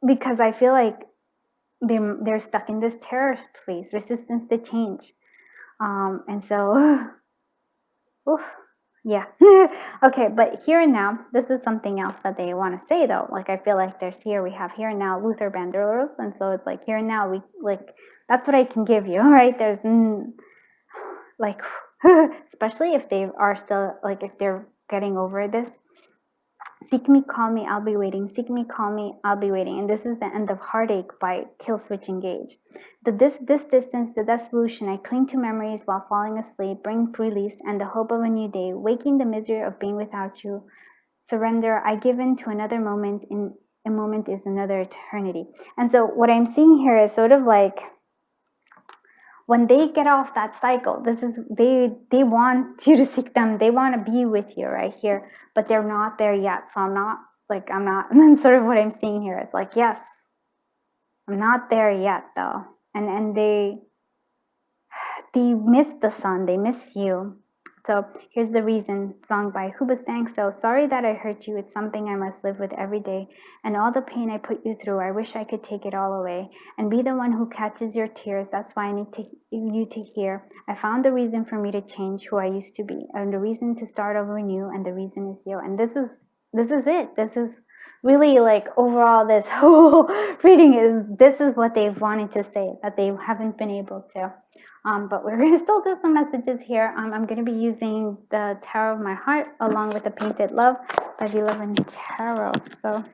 because I feel like they're stuck in this terror place, resistance to change, and so oof, Yeah. Okay, but here and now, this is something else that they want to say though. Like I feel like we have here and now Luther Vandross, and so it's like here and now we like that's what I can give you, right? There's like especially if they are still like if they're getting over this. Seek me, call me, I'll be waiting. Seek me, call me, I'll be waiting. And this is the end of Heartache by Kill Switch Engage. This distance, the dissolution, I cling to memories while falling asleep, bring release and the hope of a new day, waking the misery of being without you. Surrender, I give in to another moment, in a moment is another eternity. And so what I'm seeing here is sort of like when they get off that cycle, this is they want you to seek them, they want to be with you right here, but they're not there yet. So I'm not and then sort of what I'm seeing here is like, yes, I'm not there yet though, and they miss the sun, they miss you. So here's the reason, song by Hoobastank. So sorry that I hurt you, it's something I must live with every day. And all the pain I put you through, I wish I could take it all away and be the one who catches your tears. That's why I need you to hear. I found the reason for me to change who I used to be, and the reason to start over new, and the reason is you. And this is it. This is really like overall this whole reading this is what they've wanted to say that they haven't been able to. But we're going to still do some messages here. I'm going to be using the Tarot of My Heart along with the Painted Love by the 11 Tarot. So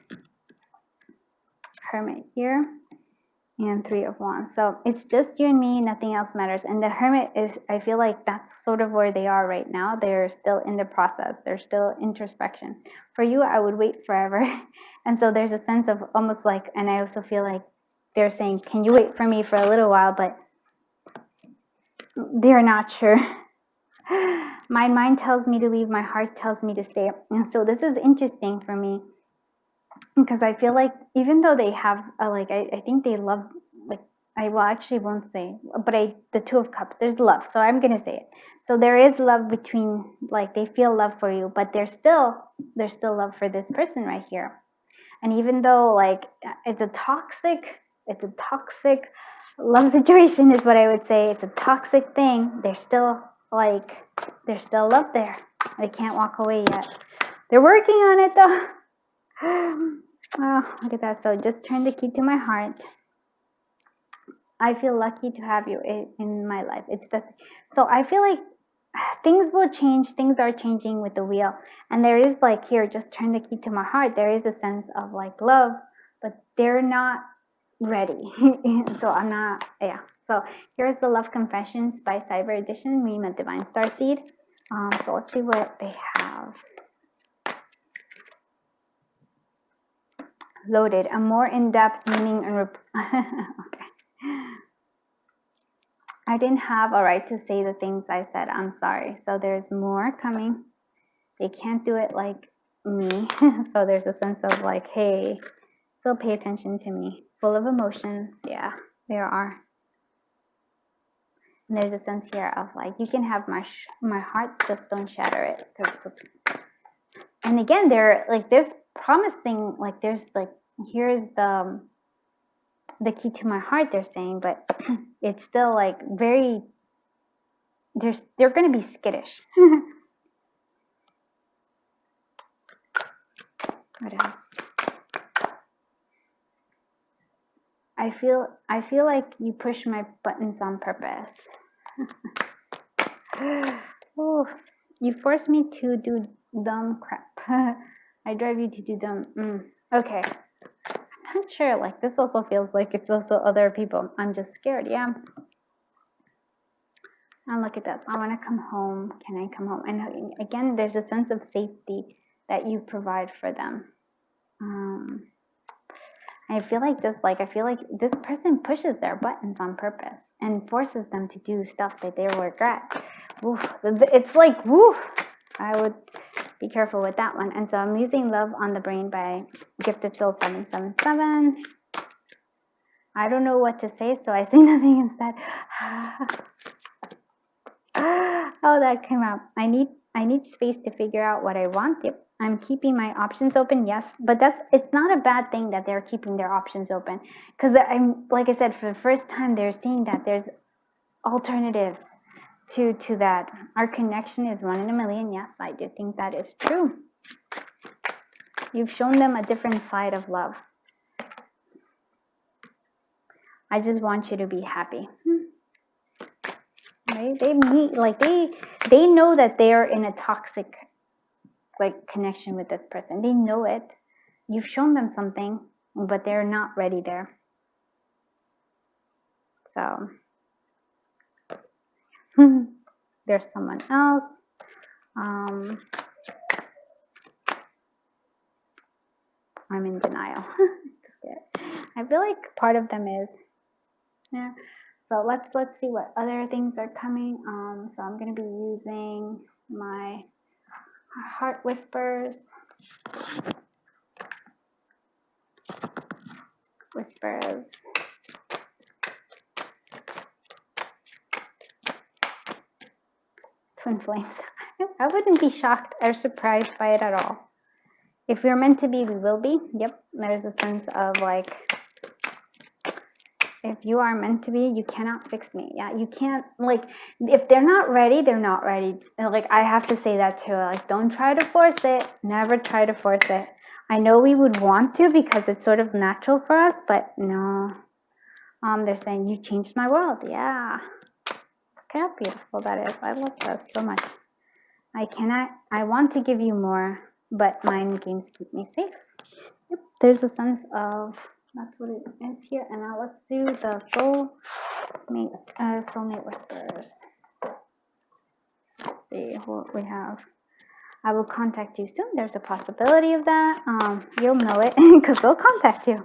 Hermit here and 3 of Wands. So it's just you and me, nothing else matters. And the Hermit is, I feel like that's sort of where they are right now. They're still in the process. They're still introspection. For you, I would wait forever. And so there's a sense of almost like, and I also feel like they're saying, can you wait for me for a little while? But they're not sure. My mind tells me to leave, my heart tells me to stay. And so this is interesting for me because I feel like even though they have I think they love, like I will actually won't say, but the 2 of Cups, there's love, so I'm gonna say it. So there is love between, like they feel love for you, but there's still love for this person right here. And even though like it's a toxic love situation is what I would say. It's a toxic thing. There's still love there. They can't walk away yet. They're working on it though. Oh, look at that. So just turn the key to my heart. I feel lucky to have you in my life. So I feel like things will change. Things are changing with the wheel. And there is like here, just turn the key to my heart. There is a sense of like love, but they're not ready. So I'm not, yeah. So here's the Love Confessions by Cyber Edition, Rima Divine Starseed. So let's see what they have. Loaded, a more in-depth meaning and okay. I didn't have a right to say the things I said. I'm sorry. So there's more coming. They can't do it like me. So there's a sense of like, hey, still pay attention to me. Full of emotions. Yeah, there are. And there's a sense here of like, you can have my heart, just don't shatter it. And again, there's promising, like there's like, here's the key to my heart, they're saying, but it's still like very, they're going to be skittish. What else? I feel like you push my buttons on purpose. Oh, you force me to do dumb crap. I drive you to do dumb. Okay. I'm not sure. Like this also feels like it's also other people. I'm just scared. Yeah. And look at this. I want to come home. Can I come home? And again, there's a sense of safety that you provide for them. I feel like this person pushes their buttons on purpose and forces them to do stuff that they regret. Oof. It's like, woof. I would be careful with that one. And so I'm using Love on the Brain by Gifted Soul 777. I don't know what to say, so I say nothing instead. Oh, that came out. I need space to figure out what I want. Yep. I'm keeping my options open, yes, but it's not a bad thing that they're keeping their options open, because I'm, like I said, for the first time they're seeing that there's alternatives. to that. Our connection is 1 in a million. Yes, I do think that is true. You've shown them a different side of love. I just want you to be happy. Right? They meet, like they know that they're in a toxic like connection with this person. They know it. You've shown them something, but they're not ready there. So there's someone else. I'm in denial. I feel like part of them is, yeah. So let's see what other things are coming. So I'm gonna be using my heart whispers. Twin flames. I wouldn't be shocked or surprised by it at all. If we're meant to be, we will be. Yep. There's a sense of like, if you are meant to be, you cannot fix me. Yeah, you can't, like, if they're not ready, they're not ready. Like, I have to say that too. Like, don't try to force it. Never try to force it. I know we would want to because it's sort of natural for us, but no. They're saying, you changed my world. Yeah. Look how beautiful that is. I love this so much. I want to give you more, but mind games keep me safe. Yep. There's a sense of, that's what it is here. And now let's do the soulmate whispers. Let's see what we have. I will contact you soon. There's a possibility of that. You'll know it because they'll contact you.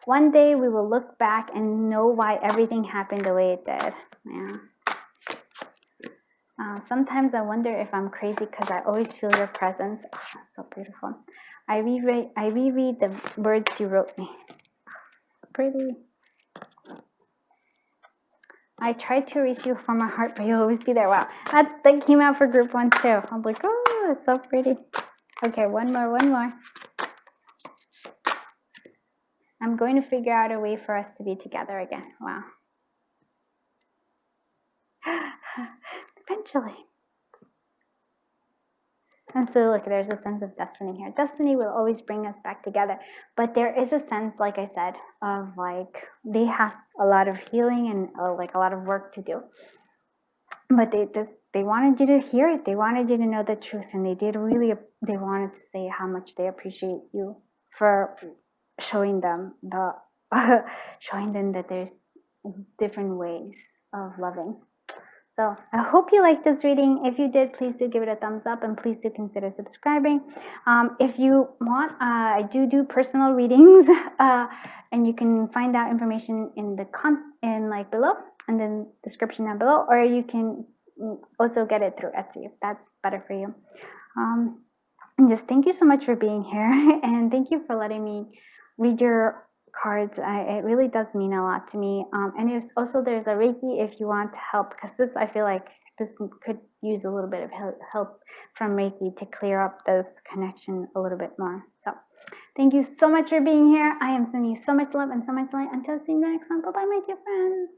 One day we will look back and know why everything happened the way it did. Yeah. Sometimes I wonder if I'm crazy because I always feel your presence. Oh, that's so beautiful. I reread the words you wrote me. Pretty. I tried to reach you from my heart, but you'll always be there. Wow. That came out for group 1 too. I'm like, oh, it's so pretty. Okay, one more. I'm going to figure out a way for us to be together again. Wow. Eventually. And so, look, there's a sense of destiny here. Destiny will always bring us back together. But there is a sense, like I said, of like they have a lot of healing and like a lot of work to do. But they wanted you to hear it. They wanted you to know the truth. And they wanted to say how much they appreciate you for showing them that there's different ways of loving. So I hope you liked this reading. If you did, please do give it a thumbs up and please do consider subscribing. If you want, I do personal readings, and you can find out information in like below, and then description down below, or you can also get it through Etsy if that's better for you. And just thank you so much for being here, and thank you for letting me read your cards. It really does mean a lot to me. And there's a Reiki if you want to help, because I feel like this could use a little bit of help from Reiki to clear up this connection a little bit more. So thank you so much for being here. I am sending you so much love and so much light. Until seeing you next time. Bye-bye, my dear friends.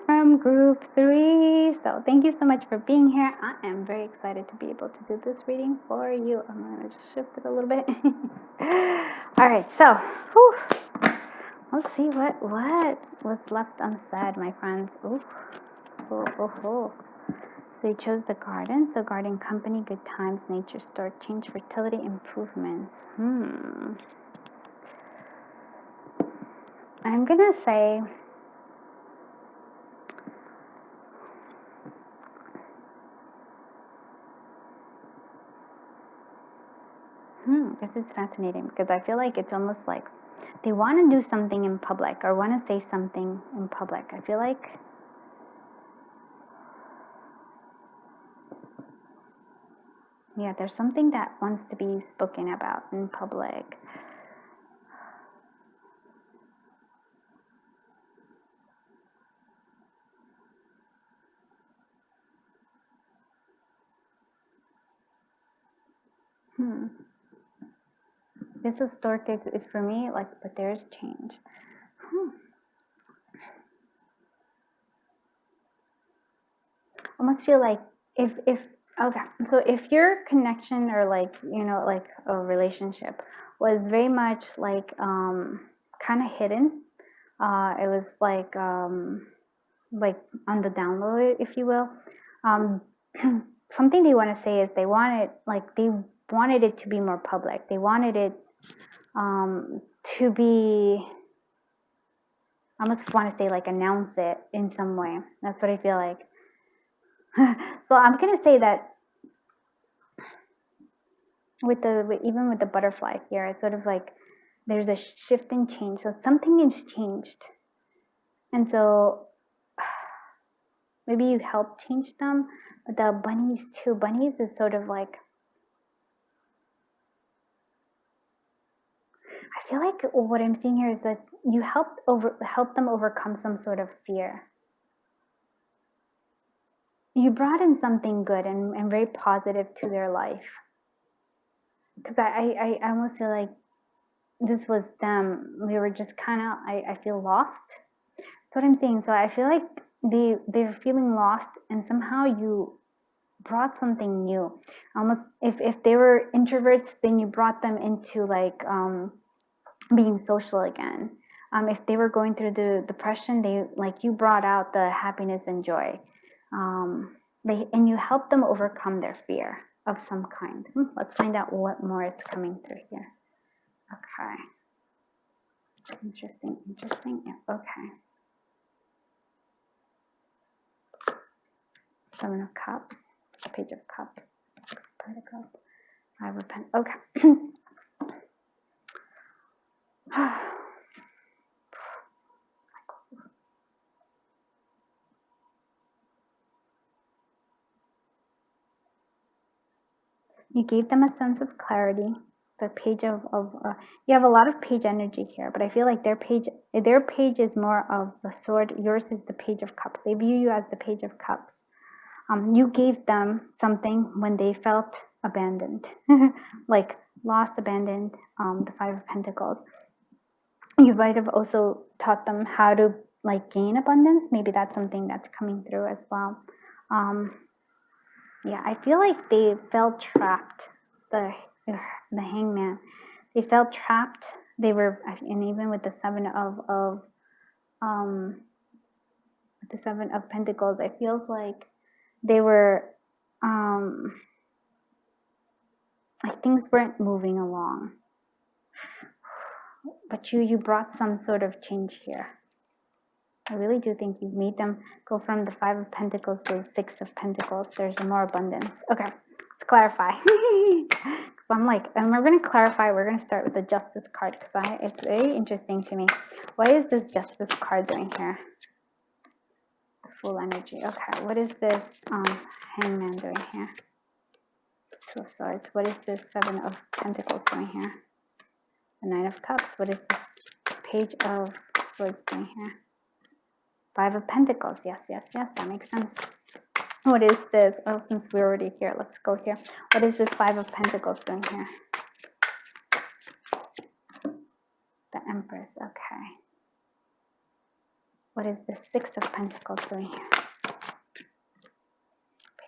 From group 3. So thank you so much for being here. I am very excited to be able to do this reading for you. I'm going to just shift it a little bit. All right, so let's see what was left unsaid, my friends. Ooh. So you chose the garden. So garden, company, good times, nature, store, change, fertility, improvements. I'm going to say this is fascinating because I feel like it's almost like they want to do something in public or want to say something in public. I feel like there's something that wants to be spoken about in public. This historic is for me, like, but there's change. almost feel like if okay, so if your connection or like, you know, like a relationship was very much like kind of hidden, it was like on the download, if you will, something they want to say is they wanted it to be more public. They wanted it to be, I almost want to say like announce it in some way. That's what I feel like. So I'm gonna say that even with the butterfly here, it's sort of like there's a shift and change. So something has changed, and so maybe you help change them. But the bunnies too. Bunnies is sort of like, I feel like what I'm seeing here is that you help them overcome some sort of fear. You brought in something good and very positive to their life. Because I almost feel like this was them. We were just kind of, I feel lost. That's what I'm saying. So I feel like they're feeling lost, and somehow you brought something new. Almost, if they were introverts, then you brought them into like being social again. If they were going through the depression, you brought out the happiness and joy. And you help them overcome their fear of some kind. Let's find out what more is coming through here. Okay. Interesting. Yeah, okay. 7 of Cups, Page of Cups, Pentacles, 5 of Pentacles. Okay. You gave them a sense of clarity. The page of you have a lot of page energy here, but I feel like their page is more of the sword. Yours is the Page of Cups. They view you as the Page of Cups. You gave them something when they felt abandoned, like lost, abandoned. The 5 of Pentacles. You might have also taught them how to like gain abundance. Maybe that's something that's coming through as well. Yeah, I feel like they felt trapped. The Hangman, they felt trapped. They were, and even with the 7 of Pentacles, it feels like they were like things weren't moving along. But you brought some sort of change here. I really do think you made them go from the 5 of Pentacles to the 6 of Pentacles. There's more abundance. Okay, let's clarify. I'm like, and we're going to clarify. We're going to start with the Justice card because it's very interesting to me. What is this Justice card doing here? Full energy. Okay, what is this Hangman doing here? 2 of Swords. What is this 7 of Pentacles doing here? The 9 of Cups. What is this Page of Swords doing here? 5 of Pentacles. Yes, that makes sense. What is this? Oh, since we're already here, let's go here. What is this 5 of Pentacles doing here? The Empress. Okay. What is this 6 of Pentacles doing here?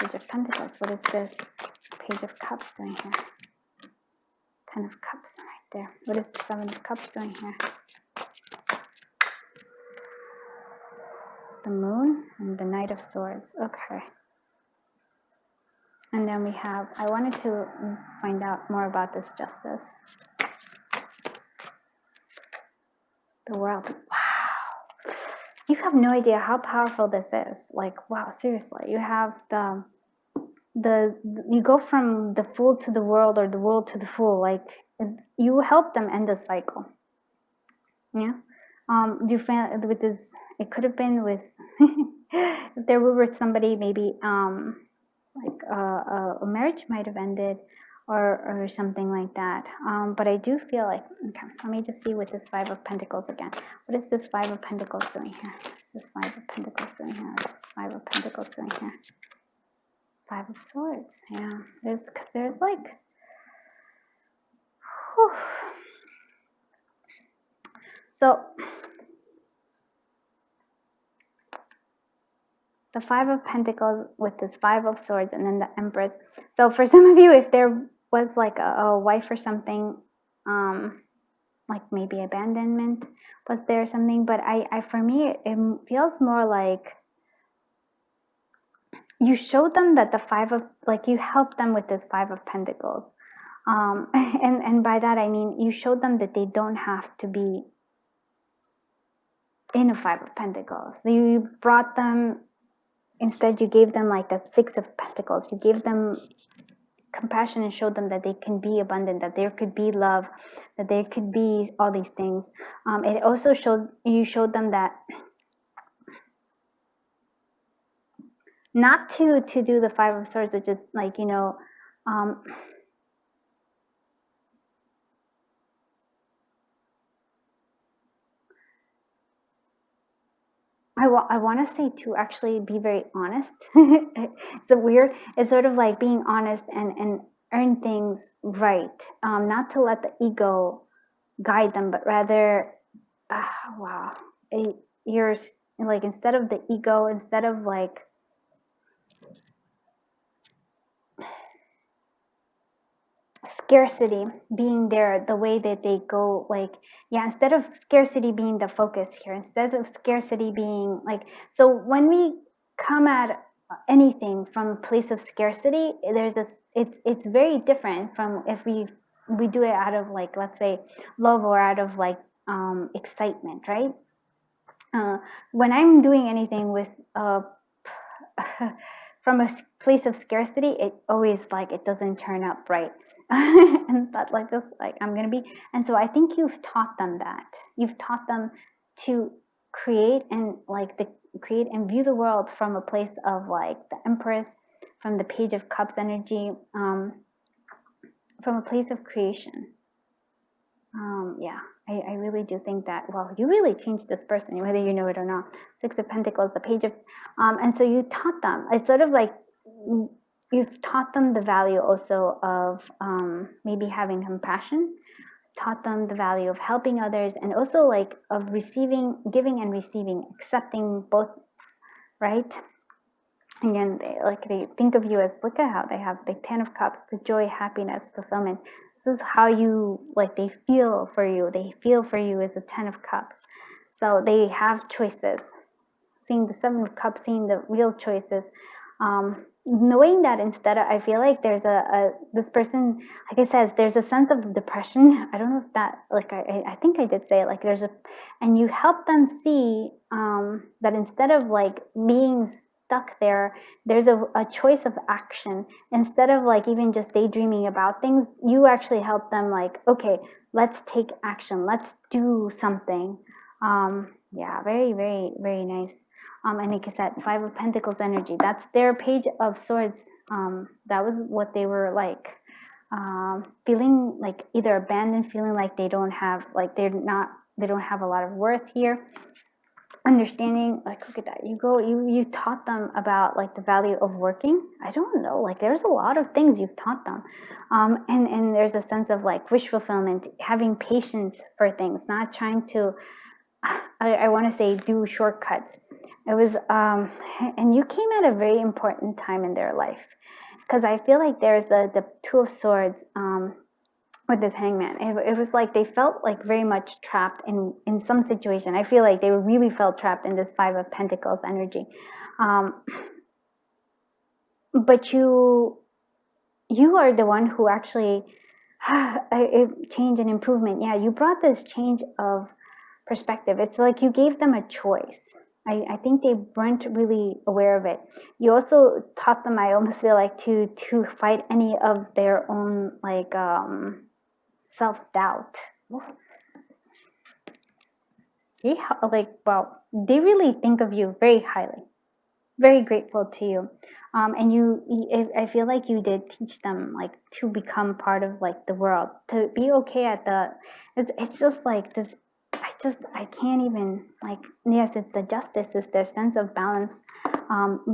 Page of Pentacles. What is this Page of Cups doing here? 10 of Cups right there. What is the 7 of Cups doing here? The Moon and the Knight of Swords. Okay. And then we have, I wanted to find out more about this Justice. The World. Wow. You have no idea how powerful this is. Like, wow, seriously. You have you go from the Fool to the World, or the World to the Fool. Like, you help them end the cycle. Yeah. Do you find with this, it could have been with, if there were with somebody, maybe, like a marriage might have ended, or something like that. But I do feel like, okay, let me just see with this 5 of Pentacles again. What is this 5 of Pentacles doing here? What is this 5 of Pentacles doing here? What is this 5 of Pentacles doing here? 5 of Swords. Yeah, there's like, whew. So the Five of Pentacles with this Five of Swords, and then the Empress. So for some of you, if there was like a wife or something, like maybe abandonment was there something, but for me, it feels more like you showed them that the Five of, like you helped them with this Five of Pentacles. And by that, I mean, you showed them that they don't have to be in a Five of Pentacles. You brought them, instead you gave them like the Six of Pentacles. You gave them compassion and showed them that they can be abundant, that there could be love, that there could be all these things. It also showed them that not to do the Five of Swords, which is like, you know, I want to say to actually be very honest. It's sort of like being honest and earn things right. Not to let the ego guide them, but rather, wow, you're like, instead of the ego, instead of like, scarcity being there, the way that they go, like, yeah, instead of scarcity being the focus here, instead of scarcity being like, so when we come at anything from a place of scarcity, there's this, it's very different from if we do it out of like, let's say, love, or out of like excitement, right? When I'm doing anything with from a place of scarcity, it always like, it doesn't turn up right. And but like, just like, I'm gonna be, and so I think you've taught them that. You've taught them to create and like create and view the world from a place of like the Empress, from the Page of Cups energy, from a place of creation. Yeah, I really do think that, well, you really changed this person, whether you know it or not. Six of Pentacles, the Page of, and so you taught them. It's sort of like, you've taught them the value also of maybe having compassion, taught them the value of helping others, and also like of receiving, giving and receiving, accepting both, right? Again, they think of you as, look at how they have the Ten of Cups, the joy, happiness, fulfillment. This is how you, like, they feel for you. They feel for you as the Ten of Cups. So they have choices. Seeing the Seven of Cups, seeing the real choices. Knowing that instead of, I feel like there's this person, like I said, there's a sense of depression. I don't know if that, like, I think I did say it, like there's a, and you help them see that instead of like being stuck there, there's a choice of action. Instead of like even just daydreaming about things, you actually help them like, okay, let's take action, let's do something. Yeah, very, very, very nice. And like I said, Five of Pentacles energy, that's their Page of Swords. That was what they were like, feeling like either abandoned, feeling like they don't have, like they don't have a lot of worth here. Understanding, like, look at that, you taught them about like the value of working. I don't know, like there's a lot of things you've taught them. And there's a sense of like wish fulfillment, having patience for things, not trying to, I want to say, do shortcuts. It was, and you came at a very important time in their life, because I feel like there's the Two of Swords with this Hangman. It was like they felt like very much trapped in some situation. I feel like they really felt trapped in this Five of Pentacles energy. But you are the one who actually change and improvement. Yeah, you brought this change of perspective. It's like you gave them a choice. I think they weren't really aware of it. You also taught them, I almost feel like, to fight any of their own like self-doubt. Like, well, they really think of you very highly, very grateful to you. And I feel like you did teach them like to become part of like the world, to be okay at the, it's just like this, I can't even, like, yes, it's the justice, it's their sense of balance,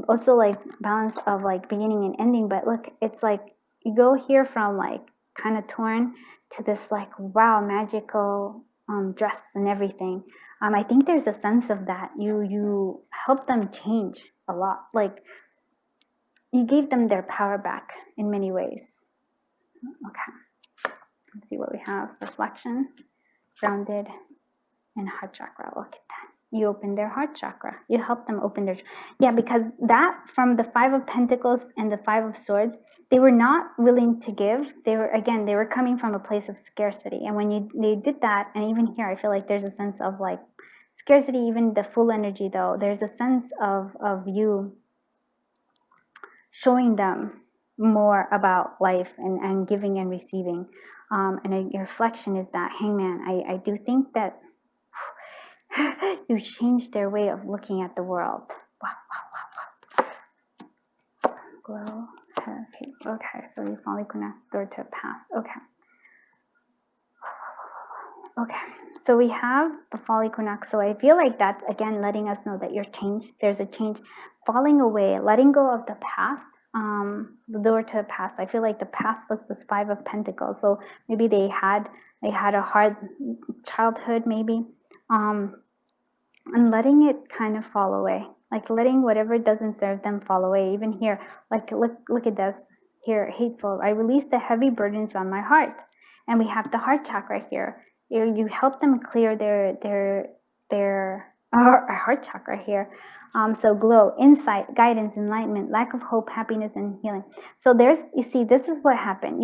also like balance of like beginning and ending. But look, it's like you go here from like kind of torn to this like, wow, magical dress and everything. I think there's a sense of that. You help them change. a lot. Like, you gave them their power back in many ways. Okay, let's see what we have. Reflection, grounded, and heart chakra. Look at that. You open their heart chakra. You help them open their, yeah, because that, from the 5 of Pentacles and the 5 of Swords, they were not willing to give. They were coming from a place of scarcity. And when they did that, and even here, I feel like there's a sense of like scarcity, even the full energy though, there's a sense of you showing them more about life and giving and receiving. And your reflection is that, Hangman, I do think that you changed their way of looking at the world. Wow. Glow. Okay, so you finally connect door to past. Okay, so we have the fall equinox. So I feel like that's, again, letting us know that you're changed. There's a change, falling away, letting go of the past. The door to the past. I feel like the past was this 5 of Pentacles. So maybe they had a hard childhood, maybe. And letting it kind of fall away, like letting whatever doesn't serve them fall away. Even here, like look at this here, hateful. I release the heavy burdens on my heart, and we have the heart chakra here. You help them clear their heart chakra here. So glow, insight, guidance, enlightenment, lack of hope, happiness, and healing. So there's, you see, this is what happened.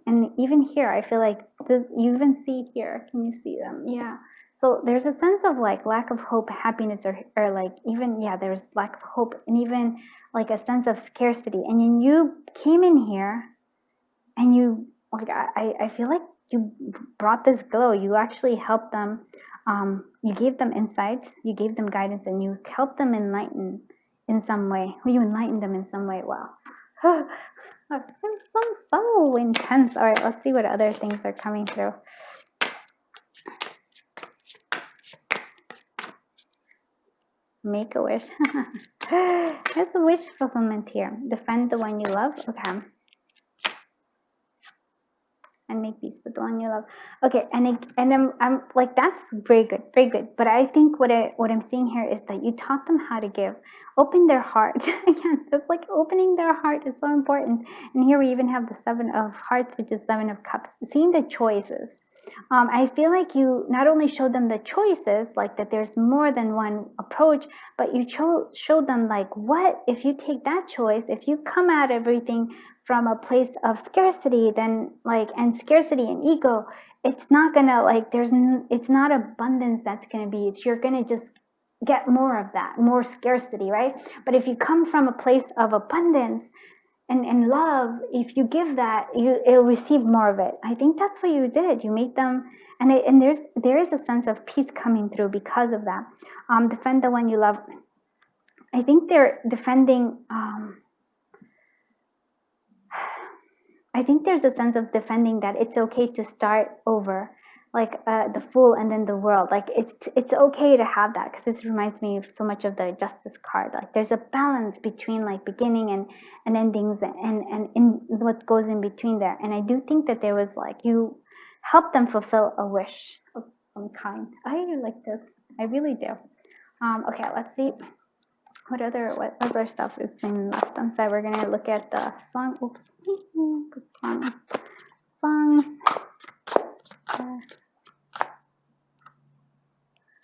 And even here, I feel like you even see here. Can you see them? Yeah. So there's a sense of like lack of hope, happiness, or like even, yeah, there's lack of hope, and even like a sense of scarcity. And then you came in here and you, like, I feel like you brought this glow. You actually helped them. You gave them insights, you gave them guidance, and you helped them enlighten in some way. You enlightened them in some way. Wow. So intense. All right, let's see what other things are coming through. Make a wish. There's a wish fulfillment here. Defend the one you love. Okay. And make peace with the one you love. Okay, and I'm like, that's very good, very good. But I think what I'm seeing here is that you taught them how to give. Open their heart. Again, it's like opening their heart is so important. And here we even have the 7 of Hearts, which is 7 of Cups. Seeing the choices. I feel like you not only showed them the choices, like that there's more than one approach, but you showed them like, what if you take that choice, if you come at everything from a place of scarcity, then like, and scarcity and ego, it's not gonna, like, it's not abundance that's gonna be, you're gonna just get more of that, more scarcity, right? But if you come from a place of abundance and love, if you give that, it'll receive more of it. I think that's what you did. You made them, and there is a sense of peace coming through because of that. Defend the one you love. I think they're defending. I think there's a sense of defending that it's okay to start over, like the Fool and then the World. Like it's okay to have that, because this reminds me of so much of the Justice card. Like there's a balance between like beginning and endings and in what goes in between there. And I do think that there was like, you helped them fulfill a wish of some kind. I like this. I really do. Okay, let's see. What other stuff is being left unsaid? We're gonna look at the song. Oops. Songs.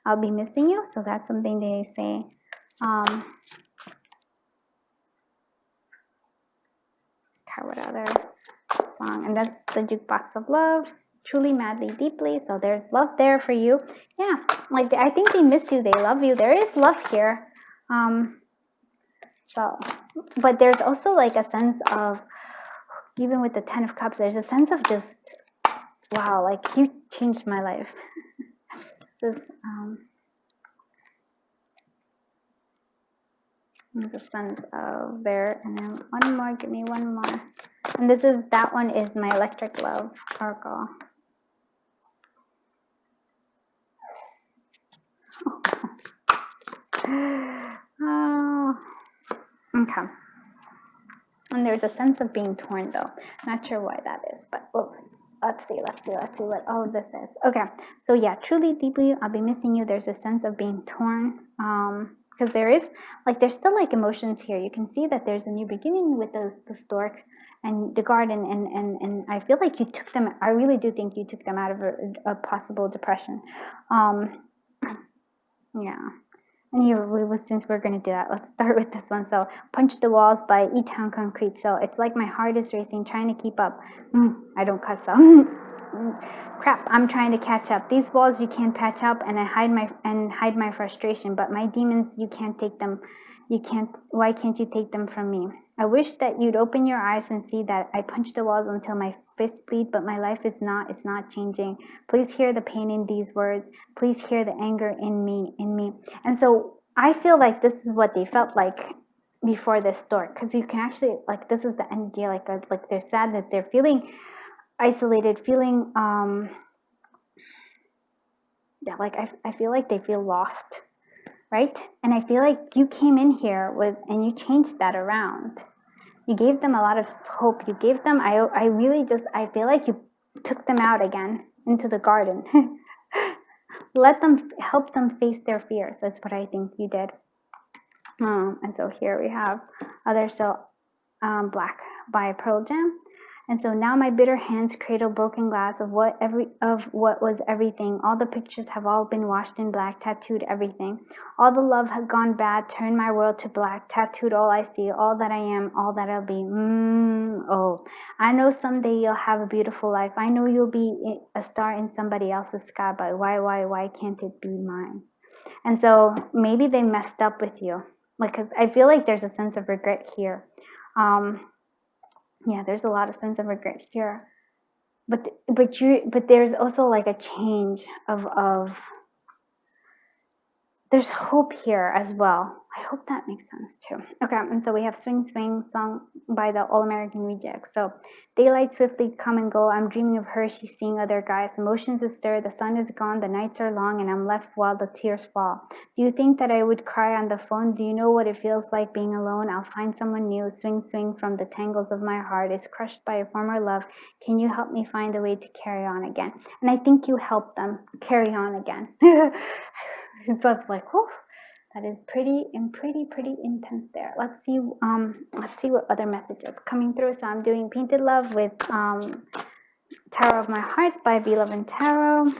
I'll be missing you. So that's something they say. Okay, what other song? And that's the Jukebox of Love. Truly, madly, deeply. So there's love there for you. Yeah, like I think they miss you. They love you. There is love here. So, but there's also like a sense of, even with the 10 of Cups, there's a sense of just, wow, like you changed my life. This, the sense of there, and then one more, give me one more. And that one is my Electric Love Oracle. Oh, okay. And there's a sense of being torn though. Not sure why that is, but let's see what all of this is. Okay, so yeah, truly, deeply, I'll be missing you. There's a sense of being torn. because there is like, there's still like emotions here. You can see that there's a new beginning with the stork and the garden, and I feel like you took them, I really do think you took them out of a possible depression. Yeah. And here, since we're going to do that, let's start with this one. So, Punch the Walls by E-Town Concrete. So, it's like my heart is racing, trying to keep up. I don't cuss, so. Crap, I'm trying to catch up. These walls you can't patch up, and I hide my frustration. But my demons, you can't take them. Why can't you take them from me? I wish that you'd open your eyes and see that I punch the walls until my fists bleed, but my life it's not changing. Please hear the pain in these words. Please hear the anger in me. And so I feel like this is what they felt like before this stork, because you can actually, like, this is the energy, like their sadness, they're feeling isolated, feeling yeah, like I feel like they feel lost, right? And I feel like you came in here and you changed that around. You gave them a lot of hope. You gave them, I feel like you took them out again into the garden. Help them face their fears. That's what I think you did. And so here we have others. So Black by Pearl Jam. And so now my bitter hands cradle broken glass of what was everything. All the pictures have all been washed in black, tattooed everything. All the love had gone bad, turned my world to black, tattooed all I see, all that I am, all that I'll be. Oh, I know someday you'll have a beautiful life. I know you'll be a star in somebody else's sky, but why can't it be mine? And so maybe they messed up with you. Like, 'cause I feel like there's a sense of regret here. Yeah, there's a lot of sense of regret here, but there's also like a change of there's hope here as well. I hope that makes sense too. Okay, and so we have Swing Swing, song by the All American Rejects. So daylight swiftly come and go. I'm dreaming of her. She's seeing other guys. Emotions astir. The sun is gone. The nights are long, and I'm left while the tears fall. Do you think that I would cry on the phone? Do you know what it feels like being alone? I'll find someone new. Swing Swing from the tangles of my heart is crushed by a former love. Can you help me find a way to carry on again? And I think you helped them carry on again. So it's like, whew, that is pretty intense there. Let's see what other messages coming through. So I'm doing Painted Love with Tarot of My Heart by Beloved Tarot.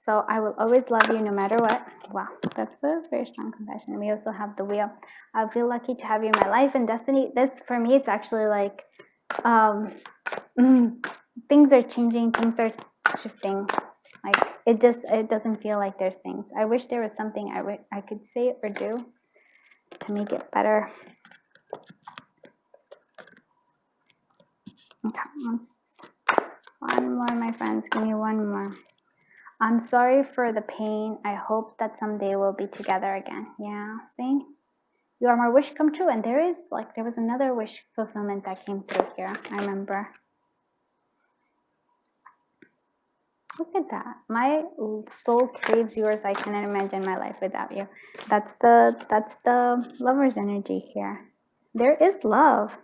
So I will always love you no matter what. Wow, that's a very strong confession. And we also have the Wheel. I feel lucky to have you in my life and destiny. This for me, it's actually like things are changing, things are shifting. Like it doesn't feel like there's things. I wish there was something I could say or do to make it better. Okay, one more, my friends. Give me one more. I'm sorry for the pain. I hope that someday we'll be together again. Yeah, see? You are my wish come true. And there was another wish fulfillment that came through here. I remember. Look at that. My soul craves yours. I cannot imagine my life without you. That's the lover's energy here. There is love.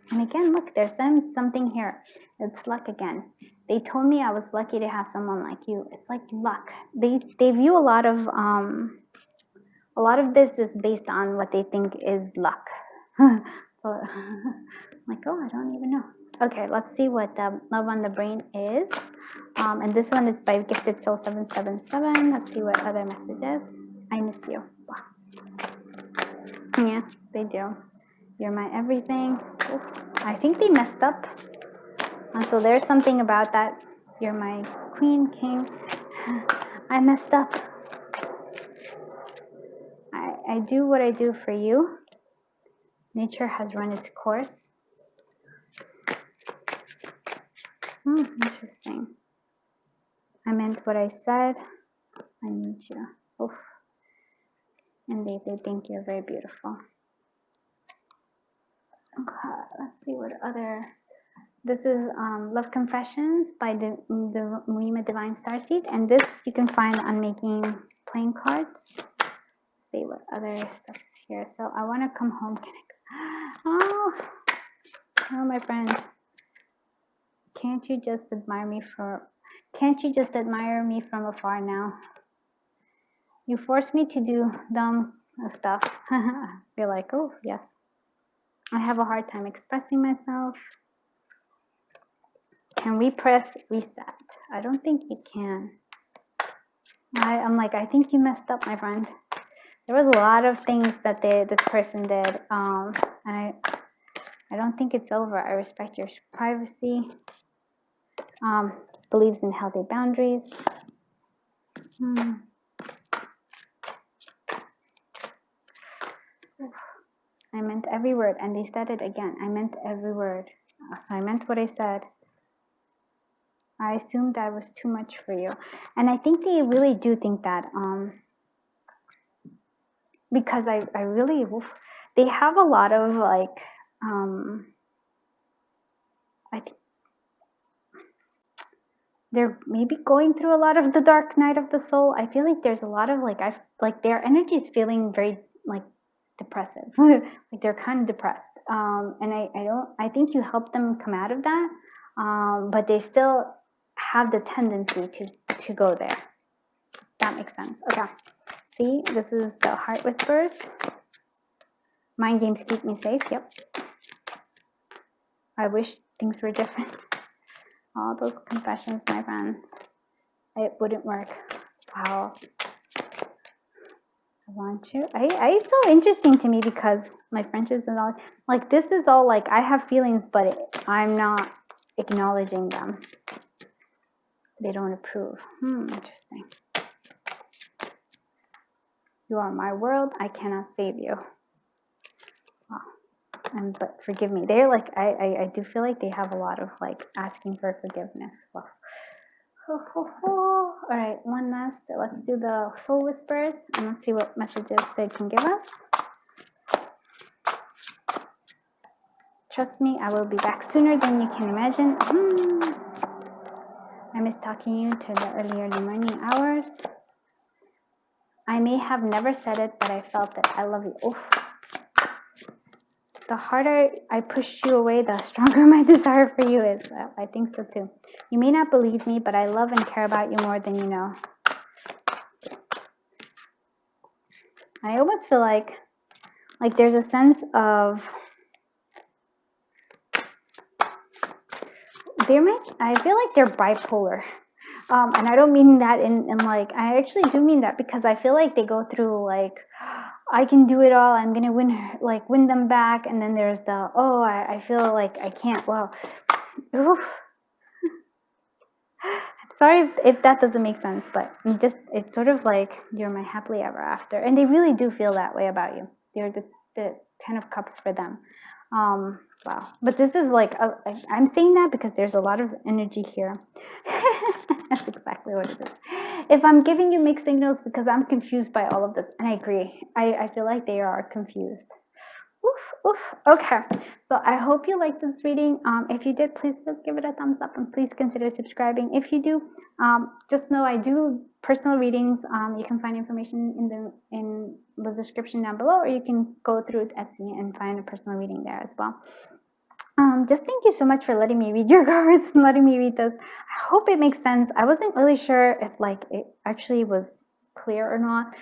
And again, look, there's something here. It's luck again. They told me I was lucky to have someone like you. It's like luck. They view a lot of this is based on what they think is luck. So I'm like, oh, I don't even know. Okay, let's see what the Love on the Brain is. And this one is by Gifted Soul 777. Let's see what other messages. I miss you. Wow. Yeah, they do. You're my everything. Oof. I think they messed up. And so there's something about that. You're my queen, king. I messed up. I do what I do for you. Nature has run its course. Interesting. I meant what I said. I need you. Oof. And they think you're very beautiful. Okay, let's see what other. This is Love Confessions by the Muima Divine Starseed, and this you can find on Making Playing Cards. Let's see what other stuff is here. So I want to come home. Oh, my friend. Can't you just admire me for? Can't you just admire me from afar now? You force me to do dumb stuff. You're like, oh, yes. I have a hard time expressing myself. Can we press reset? I don't think you can. I'm like, I think you messed up, my friend. There was a lot of things that this person did, and I don't think it's over. I respect your privacy. Believes in healthy boundaries. I meant every word, and they said it again. I meant every word. So I meant what I said. I assumed I was too much for you. And I think they really do think that, because I really, they have a lot of like, I think they're maybe going through a lot of the dark night of the soul. I feel like there's a lot of like, their energy is feeling very like depressive. Like they're kind of depressed. And I think you help them come out of that. But they still have the tendency to go there. That makes sense. Okay. See, this is the heart whispers. Mind games keep me safe. Yep. I wish things were different. All those confessions, my friend. It wouldn't work. Wow. I want you. It's so interesting to me because my French is all like, this is all like, I have feelings, but I'm not acknowledging them. They don't approve. Interesting. You are my world. I cannot save you. Wow. But forgive me. They're like, I do feel like they have a lot of like asking for forgiveness. Wow. All right, one last. Let's do the soul whispers and let's see what messages they can give us. Trust me, I will be back sooner than you can imagine. I miss talking to you to the early morning hours. I may have never said it, but I felt it. I love you. Oof. The harder I push you away, the stronger my desire for you is. I think so too. You may not believe me, but I love and care about you more than you know. I almost feel like there's a sense of I feel like they're bipolar. And I don't mean that in like, I actually do mean that because I feel like they go through like, I can do it all. I'm gonna win them back, and then there's the I feel like I can't. Well, oof. I'm sorry if that doesn't make sense, but it's sort of like you're my happily ever after, and they really do feel that way about you. They're the 10 of cups for them. Wow, but this is like I'm saying that because there's a lot of energy here. That's exactly what it is. If I'm giving you mixed signals because I'm confused by all of this, and I agree, I feel like they are confused. Oof. Okay, so I hope you liked this reading. If you did, please give it a thumbs up and please consider subscribing. If you do, just know I do personal readings. You can find information in the description down below, or you can go through Etsy and find a personal reading there as well. Just thank you so much for letting me read your cards and letting me read this. I hope it makes sense. I wasn't really sure if like it actually was clear or not.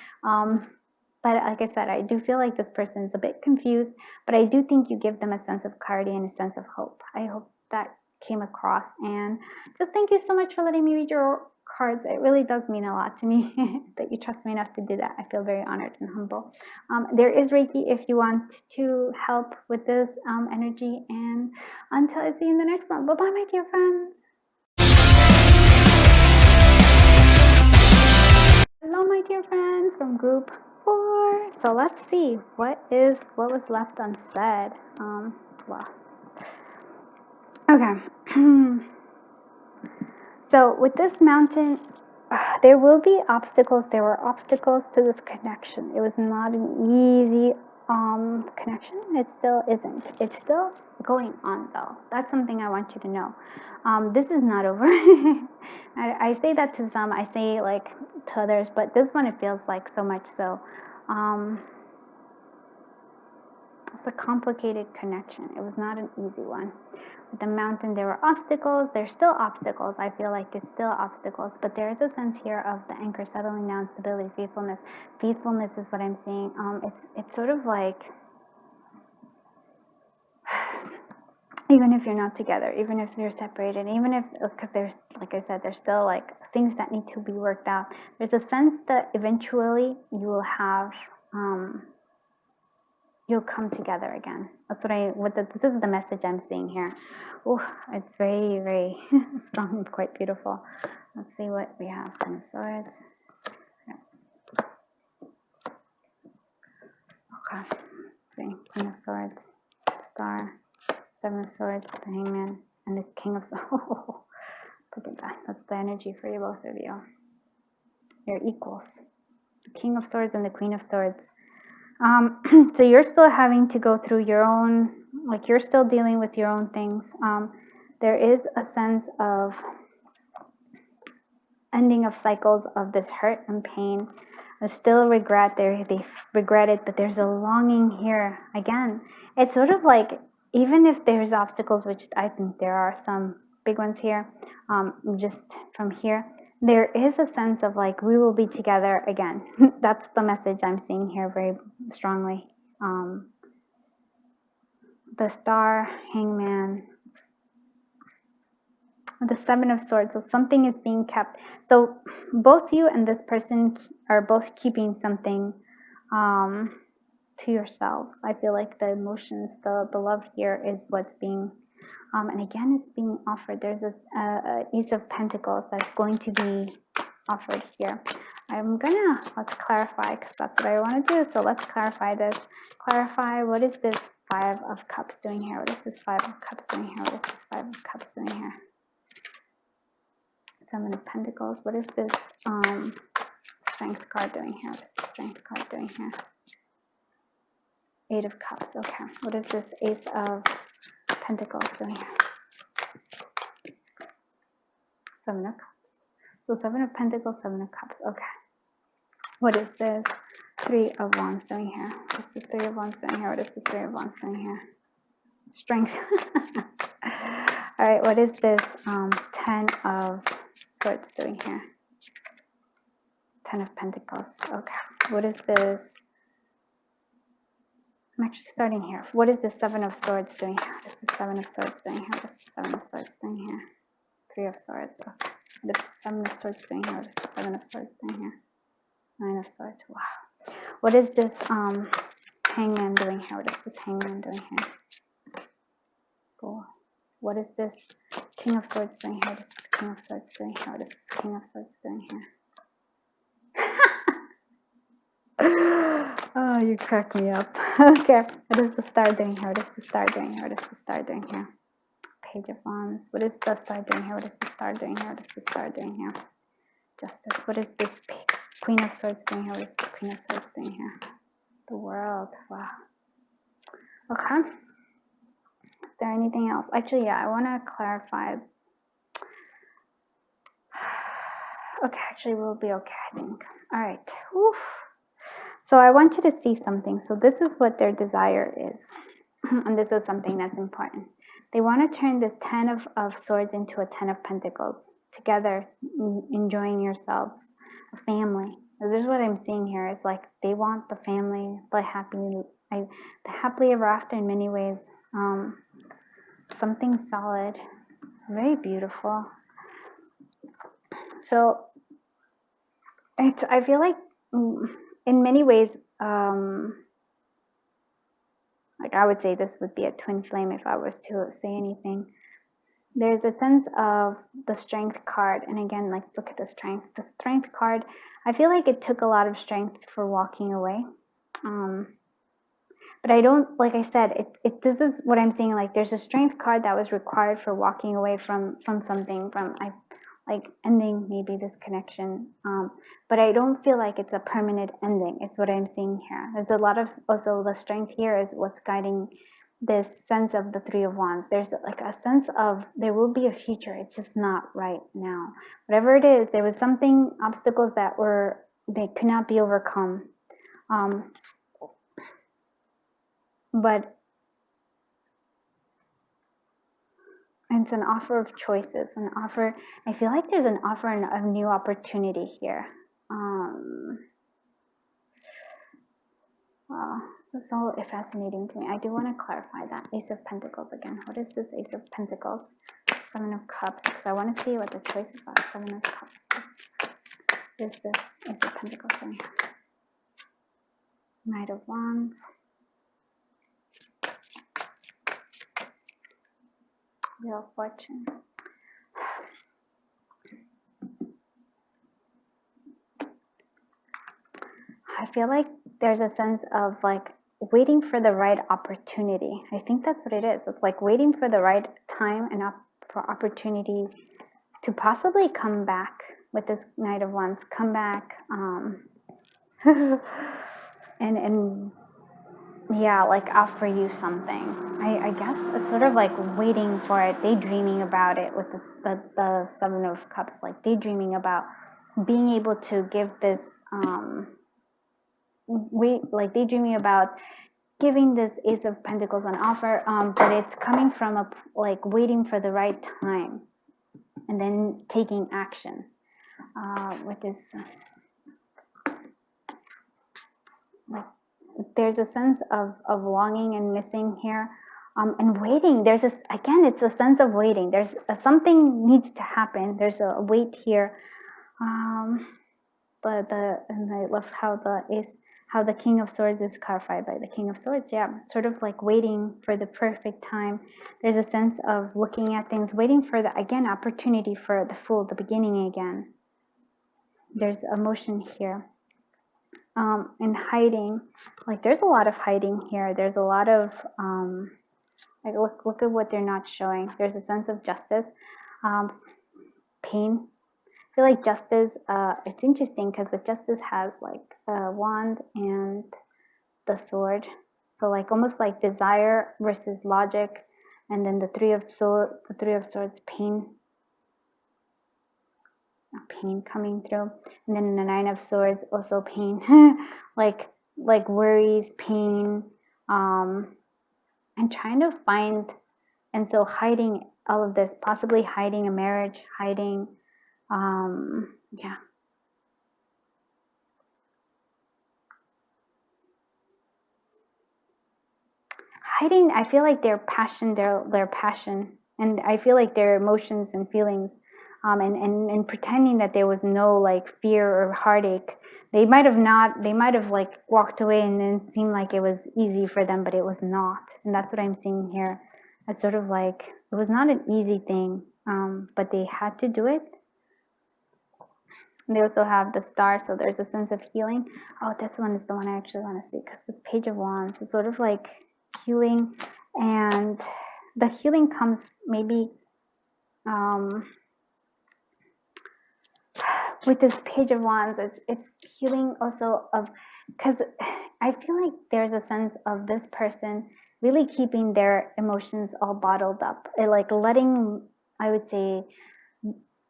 But like I said, I do feel like this person is a bit confused, but I do think you give them a sense of clarity and a sense of hope. I hope that came across, and just thank you so much for letting me read your cards. It really does mean a lot to me that you trust me enough to do that. I feel very honored and humble. There is Reiki if you want to help with this energy, and until I see you in the next one, bye-bye, my dear friends. Hello, my dear friends from group 4. So let's see what was left unsaid. Wow. Okay. So with this mountain, there will be obstacles. There were obstacles to this connection. It was not an easy connection. It still isn't. It's still going on though. That's something I want you to know. This is not over. I say that to some, I say like to others, but this one it feels like so much so. It's a complicated connection. It was not an easy one. With the mountain, there were obstacles. There's still obstacles. I feel like there's still obstacles, but there is a sense here of the anchor settling down, stability, faithfulness. Faithfulness is what I'm seeing. It's sort of like, even if you're not together, even if you're separated, even if, because there's, like I said, there's still like things that need to be worked out. There's a sense that eventually you will have, you'll come together again. That's what this is the message I'm seeing here. Oh, it's very, very strong and quite beautiful. Let's see what we have. Ten of Swords. Okay. See, Queen of Swords, Star, Seven of Swords, the Hangman, and the King of Swords. Oh, look at that. That's the energy for you, both of you. You're equals. The King of Swords and the Queen of Swords. So you're still having to go through your own, like you're still dealing with your own things. There is a sense of ending of cycles of this hurt and pain. There's still regret there. They regret it, but there's a longing here. Again, it's sort of like, even if there's obstacles, which I think there are some big ones here, just from here, there is a sense of like, we will be together again. That's the message I'm seeing here very strongly. The Star, Hangman, the Seven of Swords. So something is being kept. So both you and this person are both keeping something to yourselves. I feel like the emotions, the love here is what's being, and again, it's being offered. There's a Ace of Pentacles that's going to be offered here. Let's clarify, because that's what I want to do. So let's clarify this. Clarify, what is this Five of Cups doing here? What is this Five of Cups doing here? What is this Five of Cups doing here? Seven of Pentacles. What is this Strength card doing here? What is the Strength card doing here? Eight of Cups. Okay. What is this Ace of Pentacles doing here? Seven of Cups. So Seven of Pentacles, Seven of Cups. Okay. What is this Three of Wands doing here? What is this Three of Wands doing here? What is this Three of Wands doing here? Strength. All right. What is this Ten of Swords doing here? Ten of Pentacles. Okay. What is this? I'm actually starting here. What is the Seven of Swords doing here? What is the Seven of Swords doing here? What is the Seven of Swords doing here? Three of Swords. Okay. What is the Seven of Swords doing here? What is the Seven of Swords doing here? Nine of Swords. Wow. What is this Hangman doing here? What is this Hangman doing here? Cool. What is this King of Swords doing here? What is this King of Swords doing here? What is this King of Swords doing here? Oh, you crack me up. Okay. What is the Star doing here? What is the Star doing here? What is the Star doing here? Page of Wands. What is the Star doing here? What is the Star doing here? What is the Star doing here? Justice. What is this Queen of Swords doing here? What is the Queen of Swords doing here? The World. Wow. Okay. Is there anything else? Actually, yeah, I want to clarify. Okay, actually, we'll be okay, I think. All right. Oof. So I want you to see something. So this is what their desire is. And this is something that's important. They want to turn this Ten of Swords into a Ten of Pentacles. Together, enjoying yourselves. A family. This is what I'm seeing here. It's like they want the family, the happily ever after in many ways. Something solid. Very beautiful. So I feel like in many ways, like I would say this would be a twin flame if I was to say anything. There's a sense of the Strength card. And again, like, look at the Strength. The Strength card, I feel like it took a lot of strength for walking away. But I don't, like I said, this is what I'm saying. Like, there's a Strength card that was required for walking away from something, like ending maybe this connection. But I don't feel like it's a permanent ending. It's what I'm seeing here. There's a lot of, also the Strength here is what's guiding this sense of the Three of Wands. There's like a sense of there will be a future. It's just not right now. Whatever it is, there was something, obstacles that they could not be overcome. but it's an offer of choices, an offer. I feel like there's an offer of new opportunity here. Wow, this is so fascinating to me. I do want to clarify that. Ace of Pentacles again. What is this Ace of Pentacles? Seven of Cups, because I want to see what the choices are. Seven of Cups. What is this Ace of Pentacles thing? Knight of Wands. Wheel of Fortune. I feel like there's a sense of like waiting for the right opportunity. I think that's what it is. It's like waiting for the right time and for opportunities to possibly come back with this Knight of Wands. Come back, and yeah, like offer you something. I guess it's sort of like waiting for it, daydreaming about it with the Seven of Cups, like daydreaming about being able to give this, like daydreaming about giving this Ace of Pentacles an offer, but it's coming from like waiting for the right time and then taking action, with this, like, there's a sense of longing and missing here, and waiting. There's this, again, it's a sense of waiting. There's something needs to happen. There's a wait here, and I love how the King of Swords is clarified by the King of Swords. Yeah, sort of like waiting for the perfect time. There's a sense of looking at things, waiting for the, again, opportunity for the Fool, the beginning again. There's emotion here. And hiding, like there's a lot of hiding here. There's a lot of, like look at what they're not showing. There's a sense of justice, pain. I feel like justice, it's interesting because the Justice has like a wand and the sword. So like almost like desire versus logic, and then the Three of Swords, pain coming through, and then the Nine of Swords, also pain, like worries, pain, and trying to find, and so hiding all of this, possibly hiding a marriage, hiding, yeah. Hiding, I feel like their passion, and I feel like their emotions and feelings, and pretending that there was no like fear or heartache. They might have like walked away and then it seemed like it was easy for them, but it was not. And that's what I'm seeing here. It's sort of like, it was not an easy thing, but they had to do it. And they also have the Star, so there's a sense of healing. Oh, this one is the one I actually want to see, because this Page of Wands is sort of like healing, and the healing comes maybe, with this Page of Wands, it's healing also of, because I feel like there's a sense of this person really keeping their emotions all bottled up, like letting, I would say,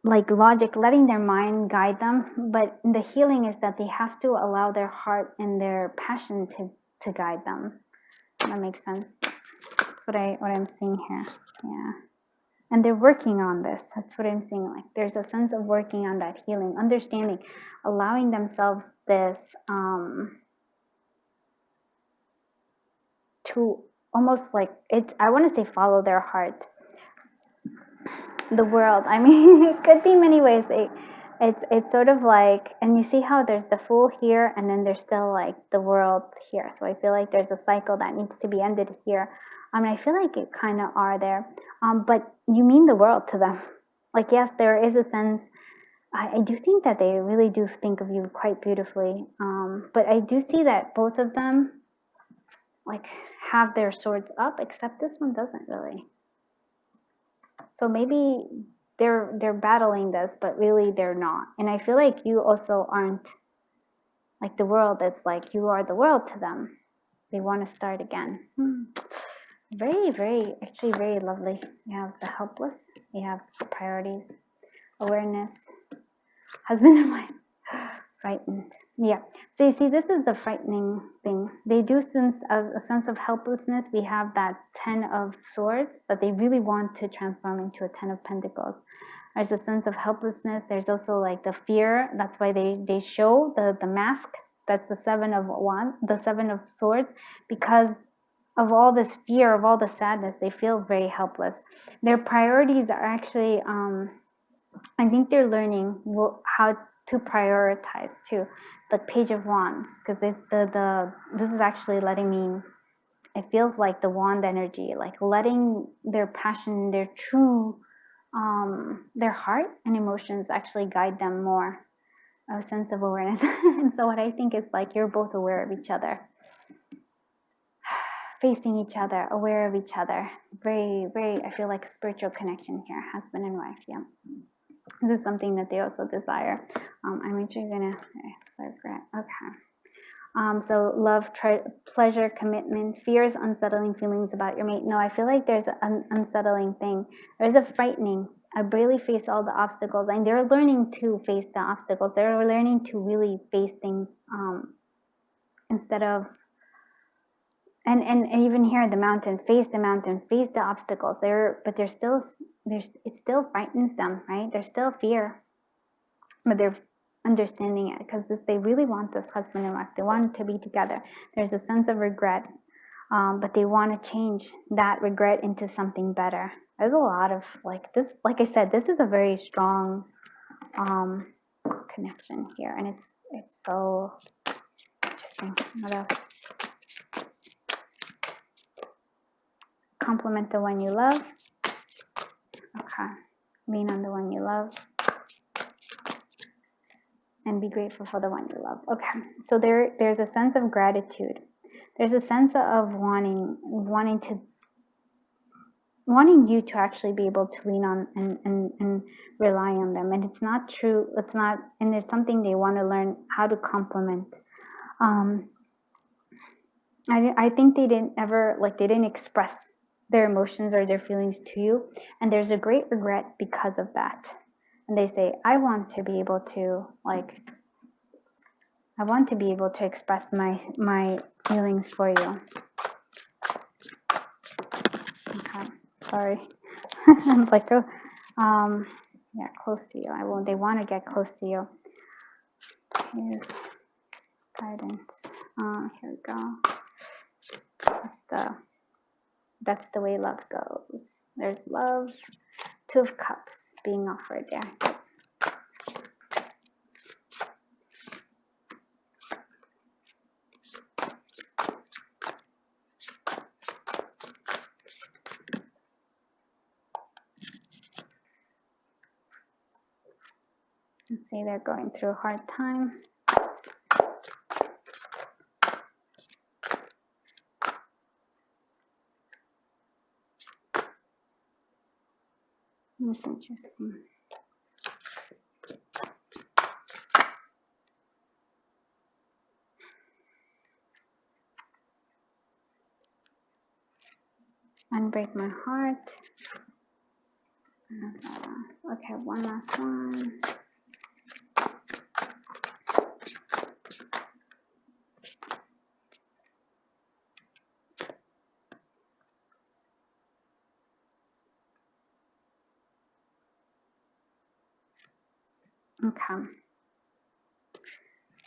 like logic, letting their mind guide them, but the healing is that they have to allow their heart and their passion to guide them. That makes sense. That's what I'm seeing here. Yeah. And they're working on this. That's what I'm seeing. Like there's a sense of working on that healing, understanding, allowing themselves this, to almost like it, I want to say follow their heart. The world, I mean, it could be many ways. It's sort of like, and you see how there's the Fool here, and then there's still like the World here. So I feel like there's a cycle that needs to be ended here. I feel like it kind of are there. But you mean the world to them. Like, yes, there is a sense, I do think that they really do think of you quite beautifully. But I do see that both of them like have their swords up, except this one doesn't really. So maybe they're battling this, but really they're not. And I feel like you also aren't, like the world is like, you are the world to them. They want to start again. Very, very, actually very lovely. You have the helpless, you have priorities, awareness, husband and wife, frightened. Yeah. So you see, this is the frightening thing. They do sense a sense of helplessness. We have that 10 of swords, but they really want to transform into a 10 of pentacles. There's a sense of helplessness. There's also like the fear. That's why they show the mask. That's the 7 of wands, the 7 of swords, because of all this fear, of all the sadness, they feel very helpless. Their priorities are actually, I think they're learning how to prioritize too. The Page of Wands, because this is actually letting me, it feels like the wand energy, like letting their passion, their true, their heart and emotions actually guide them more. A sense of awareness. And so what I think is like you're both aware of each other, facing each other, aware of each other. Very, very, I feel like a spiritual connection here, husband and wife. Yeah. This is something that they also desire. I'm actually gonna, okay. So love, pleasure, commitment, fears, unsettling feelings about your mate. No, I feel like there's an unsettling thing. There's a frightening. I really face all the obstacles, and they're learning to face the obstacles. They're learning to really face things instead of, and even here in the mountain, face the obstacles. It still frightens them, right? There's still fear, but they're understanding it because they really want this husband and wife. They want to be together. There's a sense of regret, but they want to change that regret into something better. There's a lot of like this. Like I said, this is a very strong connection here, and it's so interesting. What else? Compliment the one you love. Okay. Lean on the one you love. And be grateful for the one you love. Okay. So there's a sense of gratitude. There's a sense of wanting you to actually be able to lean on and rely on them. And it's not true. It's not, and there's something they want to learn how to compliment. I think they didn't express their emotions or their feelings to you, and there's a great regret because of that. And they say, I want to be able to express my feelings for you. Okay, sorry. I'm like, yeah, close to you. They want to get close to you. Here's guidance. Here we go. That's the way love goes. There's love. 2 of Cups being offered there. Let's say they're going through a hard time. That's interesting. Unbreak my heart. Okay, one last one.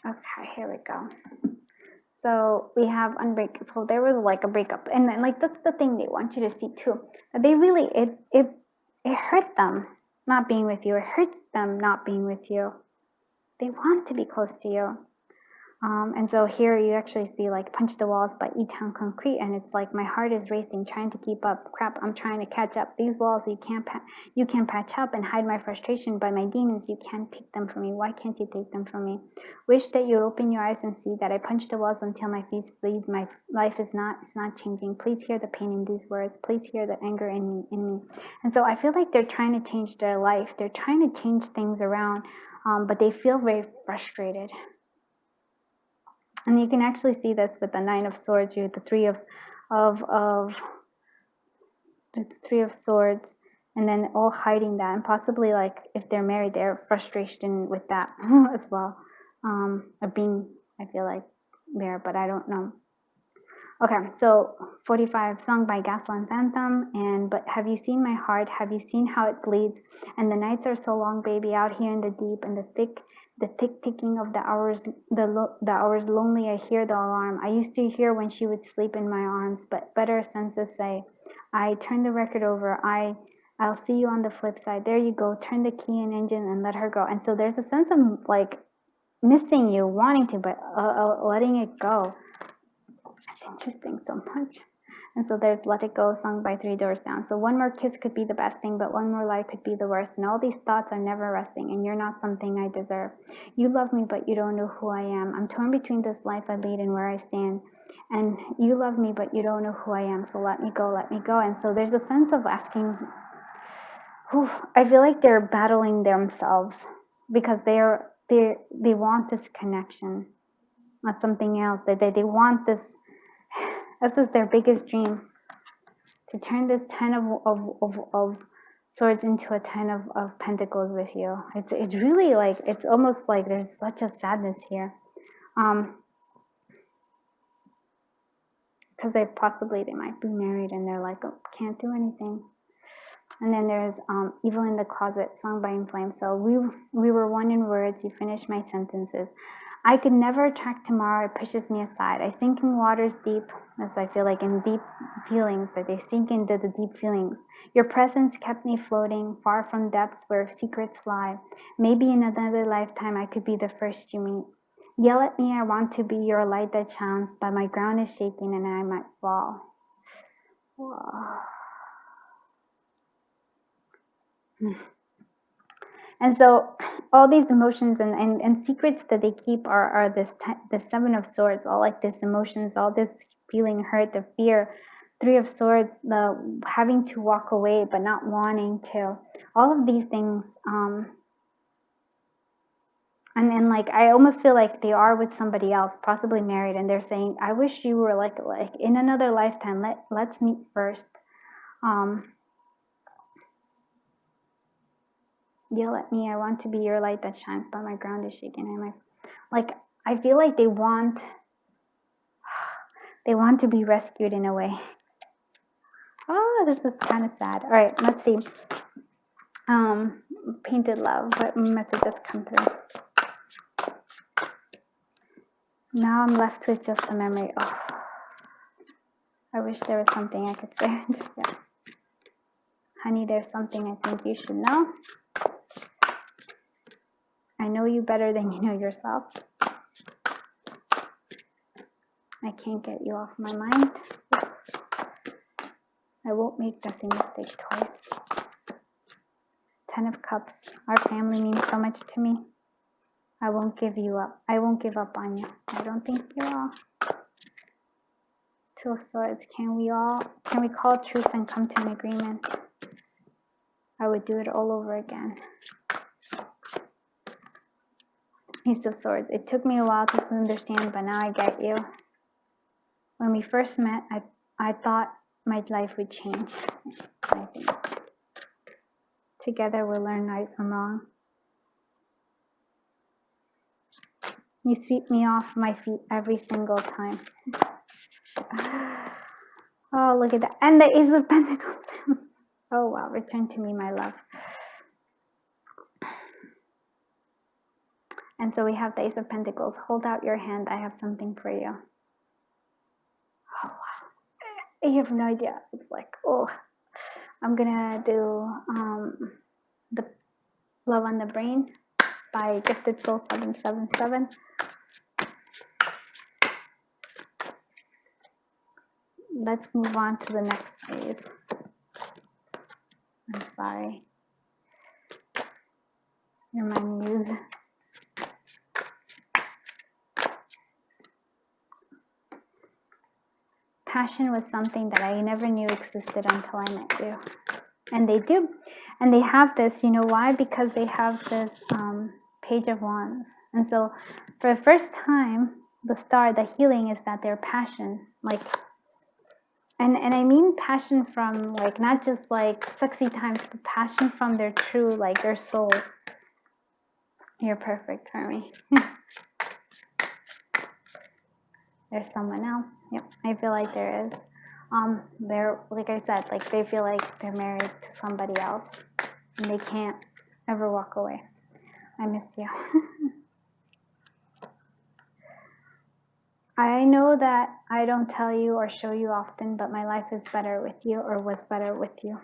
Okay, here we go. So we have unbreak. So there was like a breakup, and then like that's the thing they want you to see too. They really it hurt them not being with you. It hurts them not being with you. They want to be close to you. And so here you actually see like Punch the Walls by E-Town Concrete, and it's like my heart is racing, trying to keep up. Crap, I'm trying to catch up. These walls you can patch up and hide my frustration, but my demons you can't take them from me. Why can't you take them from me? Wish that you open your eyes and see that I punch the walls until my face bleeds. My life is not changing. Please hear the pain in these words. Please hear the anger in me. And so I feel like they're trying to change their life. They're trying to change things around, but they feel very frustrated. And you can actually see this with the 9 of Swords, you the 3 of Swords, and then all hiding that, and possibly like if they're married, their frustration with that as well. of being, I feel like, there, but I don't know. Okay, so 45, song by Gasland Phantom, and But Have You Seen My Heart? Have you seen how it bleeds? And the nights are so long, baby, out here in the deep, and the thick ticking of the hours, the hours lonely, I hear the alarm. I used to hear when she would sleep in my arms, but better senses say, I turn the record over, I'll see you on the flip side. There you go, turn the key and engine and let her go. And so there's a sense of like missing you, wanting to, but letting it go. It's interesting so much. And so there's Let It Go, sung by Three Doors Down. So one more kiss could be the best thing, but one more lie could be the worst. And all these thoughts are never resting, and you're not something I deserve. You love me, but you don't know who I am. I'm torn between this life I lead and where I stand. And you love me, but you don't know who I am. So let me go, let me go. And so there's a sense of asking, I feel like they're battling themselves because they want this connection, not something else. They want this. This is their biggest dream, to turn this 10 of swords into a 10 of pentacles with you. It's really like, it's almost like there's such a sadness here. Because they might be married and they're like, oh, can't do anything. And then there's Evil in the Closet, sung by In Flames. So we were one in words, you finished my sentences. I could never attract tomorrow, it pushes me aside. I sink in waters deep, as I feel like in deep feelings, that they sink into the deep feelings. Your presence kept me floating, far from depths where secrets lie. Maybe in another lifetime I could be the first you meet. Yell at me, I want to be your light that shines, but my ground is shaking and I might fall. Whoa. And so all these emotions and secrets that they keep are the Seven of Swords, all like this emotions, all this feeling hurt, the fear, Three of Swords, the having to walk away but not wanting to, all of these things. And then like I almost feel like they are with somebody else, possibly married, and they're saying, I wish you were like in another lifetime, let's meet first. Yell at me, I want to be your light that shines, but my ground is shaking. I'm like I feel like they want to be rescued in a way. Oh, this is kind of sad. All right, let's see. Painted Love, what messages come through? Now I'm left with just a memory. Oh, I wish there was something I could say. Yeah. Honey, there's something I think you should know. I know you better than you know yourself. I can't get you off my mind. I won't make the same mistake twice. 10 of Cups. Our family means so much to me. I won't give you up. I won't give up on you. I don't think you're all. 2 of Swords. Can we call truth and come to an agreement? I would do it all over again. Ace of Swords. It took me a while to understand, but now I get you. When we first met, I thought my life would change. I think. Together we'll learn right from wrong. You sweep me off my feet every single time. Oh, look at that. And the Ace of Pentacles. Oh, wow. Return to me, my love. And so we have the Ace of Pentacles. Hold out your hand. I have something for you. Oh, wow. You have no idea. It's like, oh. I'm going to do the Love on the Brain by Gifted Soul 777. Let's move on to the next phase. I'm sorry. You're my muse. Passion was something that I never knew existed until I met you. And they do. And they have this, you know why? Because they have this Page of Wands. And so for the first time, the healing is that their passion, like, and I mean passion from like, not just like sexy times, but passion from their true, like their soul. You're perfect for me. There's someone else. Yep, I feel like there is. They're, like I said, like they feel like they're married to somebody else and they can't ever walk away. I miss you. I know that I don't tell you or show you often, but my life is better with you, or was better with you.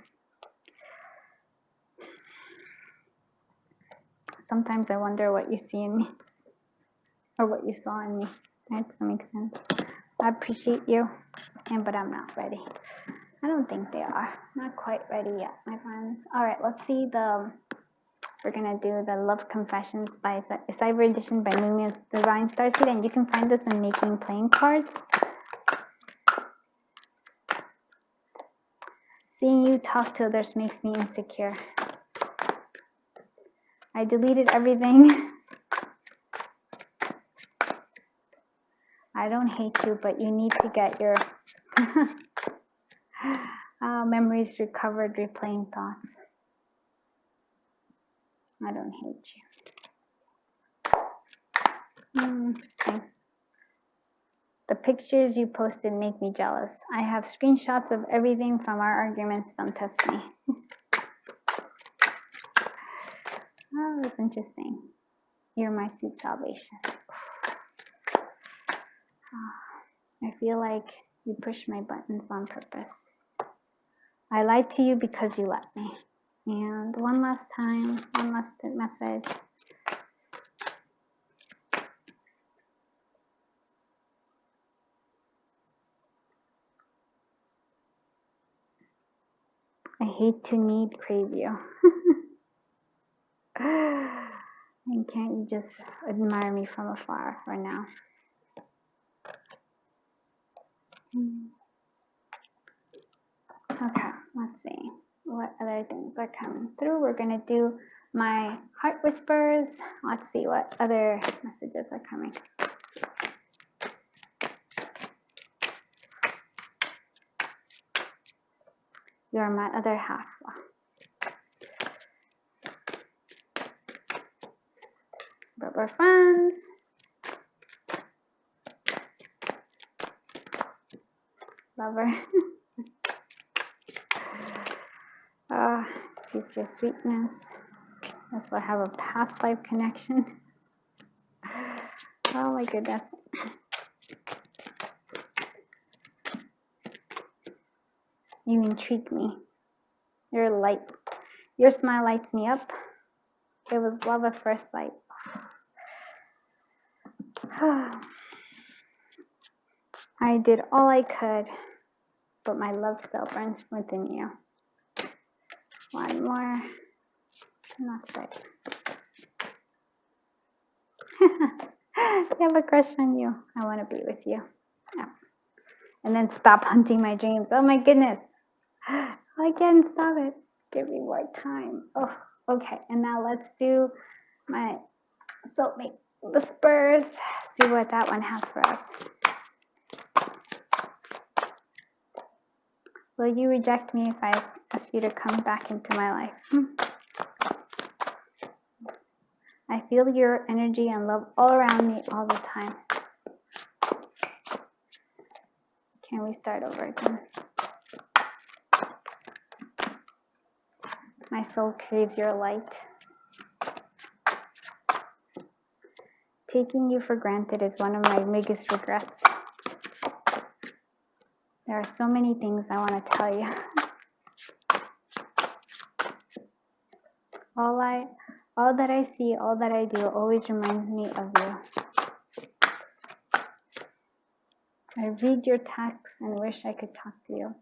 Sometimes I wonder what you see in me, or what you saw in me. That doesn't make sense. I appreciate you, but I'm not ready. I don't think they are. Not quite ready yet, my friends. All right, let's see we're gonna do the Love Confessions by a Cyber Edition by Manga Divine Starseed, and you can find this in Making Playing Cards. Seeing you talk to others makes me insecure. I deleted everything. I don't hate you, but you need to get your memories recovered, replaying thoughts. I don't hate you. Interesting. The pictures you posted make me jealous. I have screenshots of everything from our arguments. Don't test me. Oh, that's interesting. You're my sweet salvation. I feel like you push my buttons on purpose. I lied to you because you let me. And one last time, one last message. I hate to crave you. And can't you just admire me from afar for now? Okay, let's see. What other things are coming through? We're going to do my heart whispers. Let's see what other messages are coming. You're my other half. But we're friends. Lover. Taste your sweetness. Also have a past life connection. Oh my goodness. You intrigue me. Your smile lights me up. It was love at first sight. I did all I could, but my love still burns within you. One more. That's it. I have a crush on you. I want to be with you. Yeah. And then stop hunting my dreams. Oh my goodness. I can't stop it. Give me more time. Oh, okay. And now let's do my soulmate whispers. See what that one has for us. Will you reject me if I ask you to come back into my life? I feel your energy and love all around me all the time. Can we start over again? My soul craves your light. Taking you for granted is one of my biggest regrets. There are so many things I want to tell you. All that I see, all that I do always reminds me of you. I read your texts and wish I could talk to you.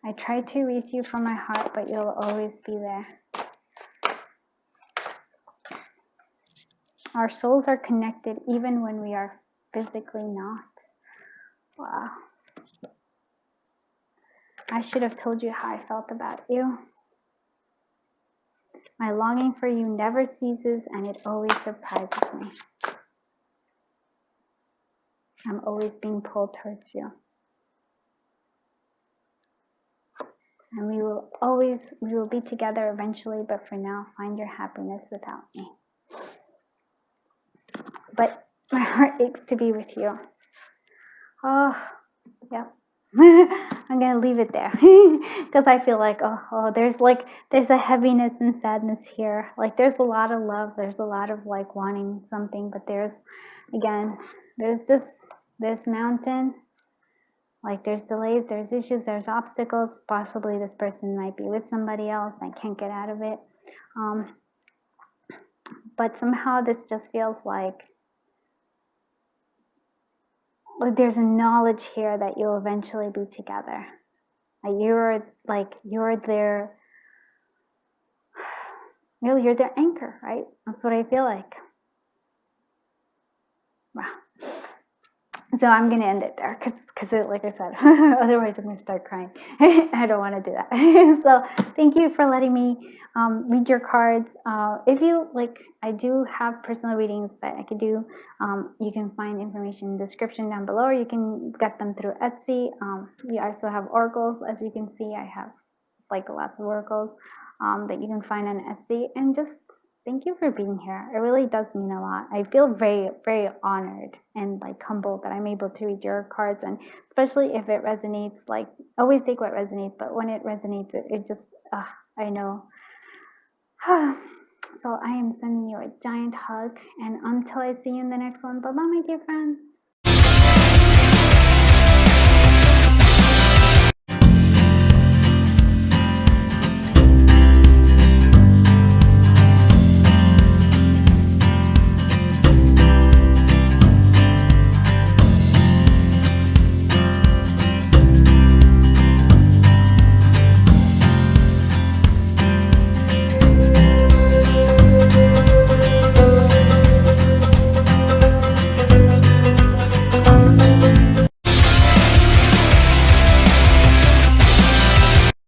I try to erase you from my heart, but you'll always be there. Our souls are connected even when we are physically not. Wow. I should have told you how I felt about you. My longing for you never ceases, and it always surprises me. I'm always being pulled towards you. And we will be together eventually, but for now, find your happiness without me. But my heart aches to be with you. Oh, yep. I'm gonna leave it there because I feel like there's a heaviness and sadness here. Like there's a lot of love, there's a lot of like wanting something, but there's this mountain. Like there's delays, there's issues, there's obstacles. Possibly this person might be with somebody else and can't get out of it. But somehow this just feels like there's a knowledge here that you'll eventually be together. You're their anchor, right? That's what I feel like. Wow. So I'm gonna end it there because like I said, otherwise I'm gonna start crying. I don't want to do that. So thank you for letting me read your cards. If you like, I do have personal readings that I could do. You can find information in the description down below, or you can get them through Etsy. We also have oracles, as you can see. I have like lots of oracles that you can find on Etsy, and just thank you for being here. It really does mean a lot. I feel very, very honored and like humbled that I'm able to read your cards, and especially if it resonates. Like, always take what resonates, but when it resonates, it just, I know. So I am sending you a giant hug, and until I see you in the next one, bye bye, my dear friends.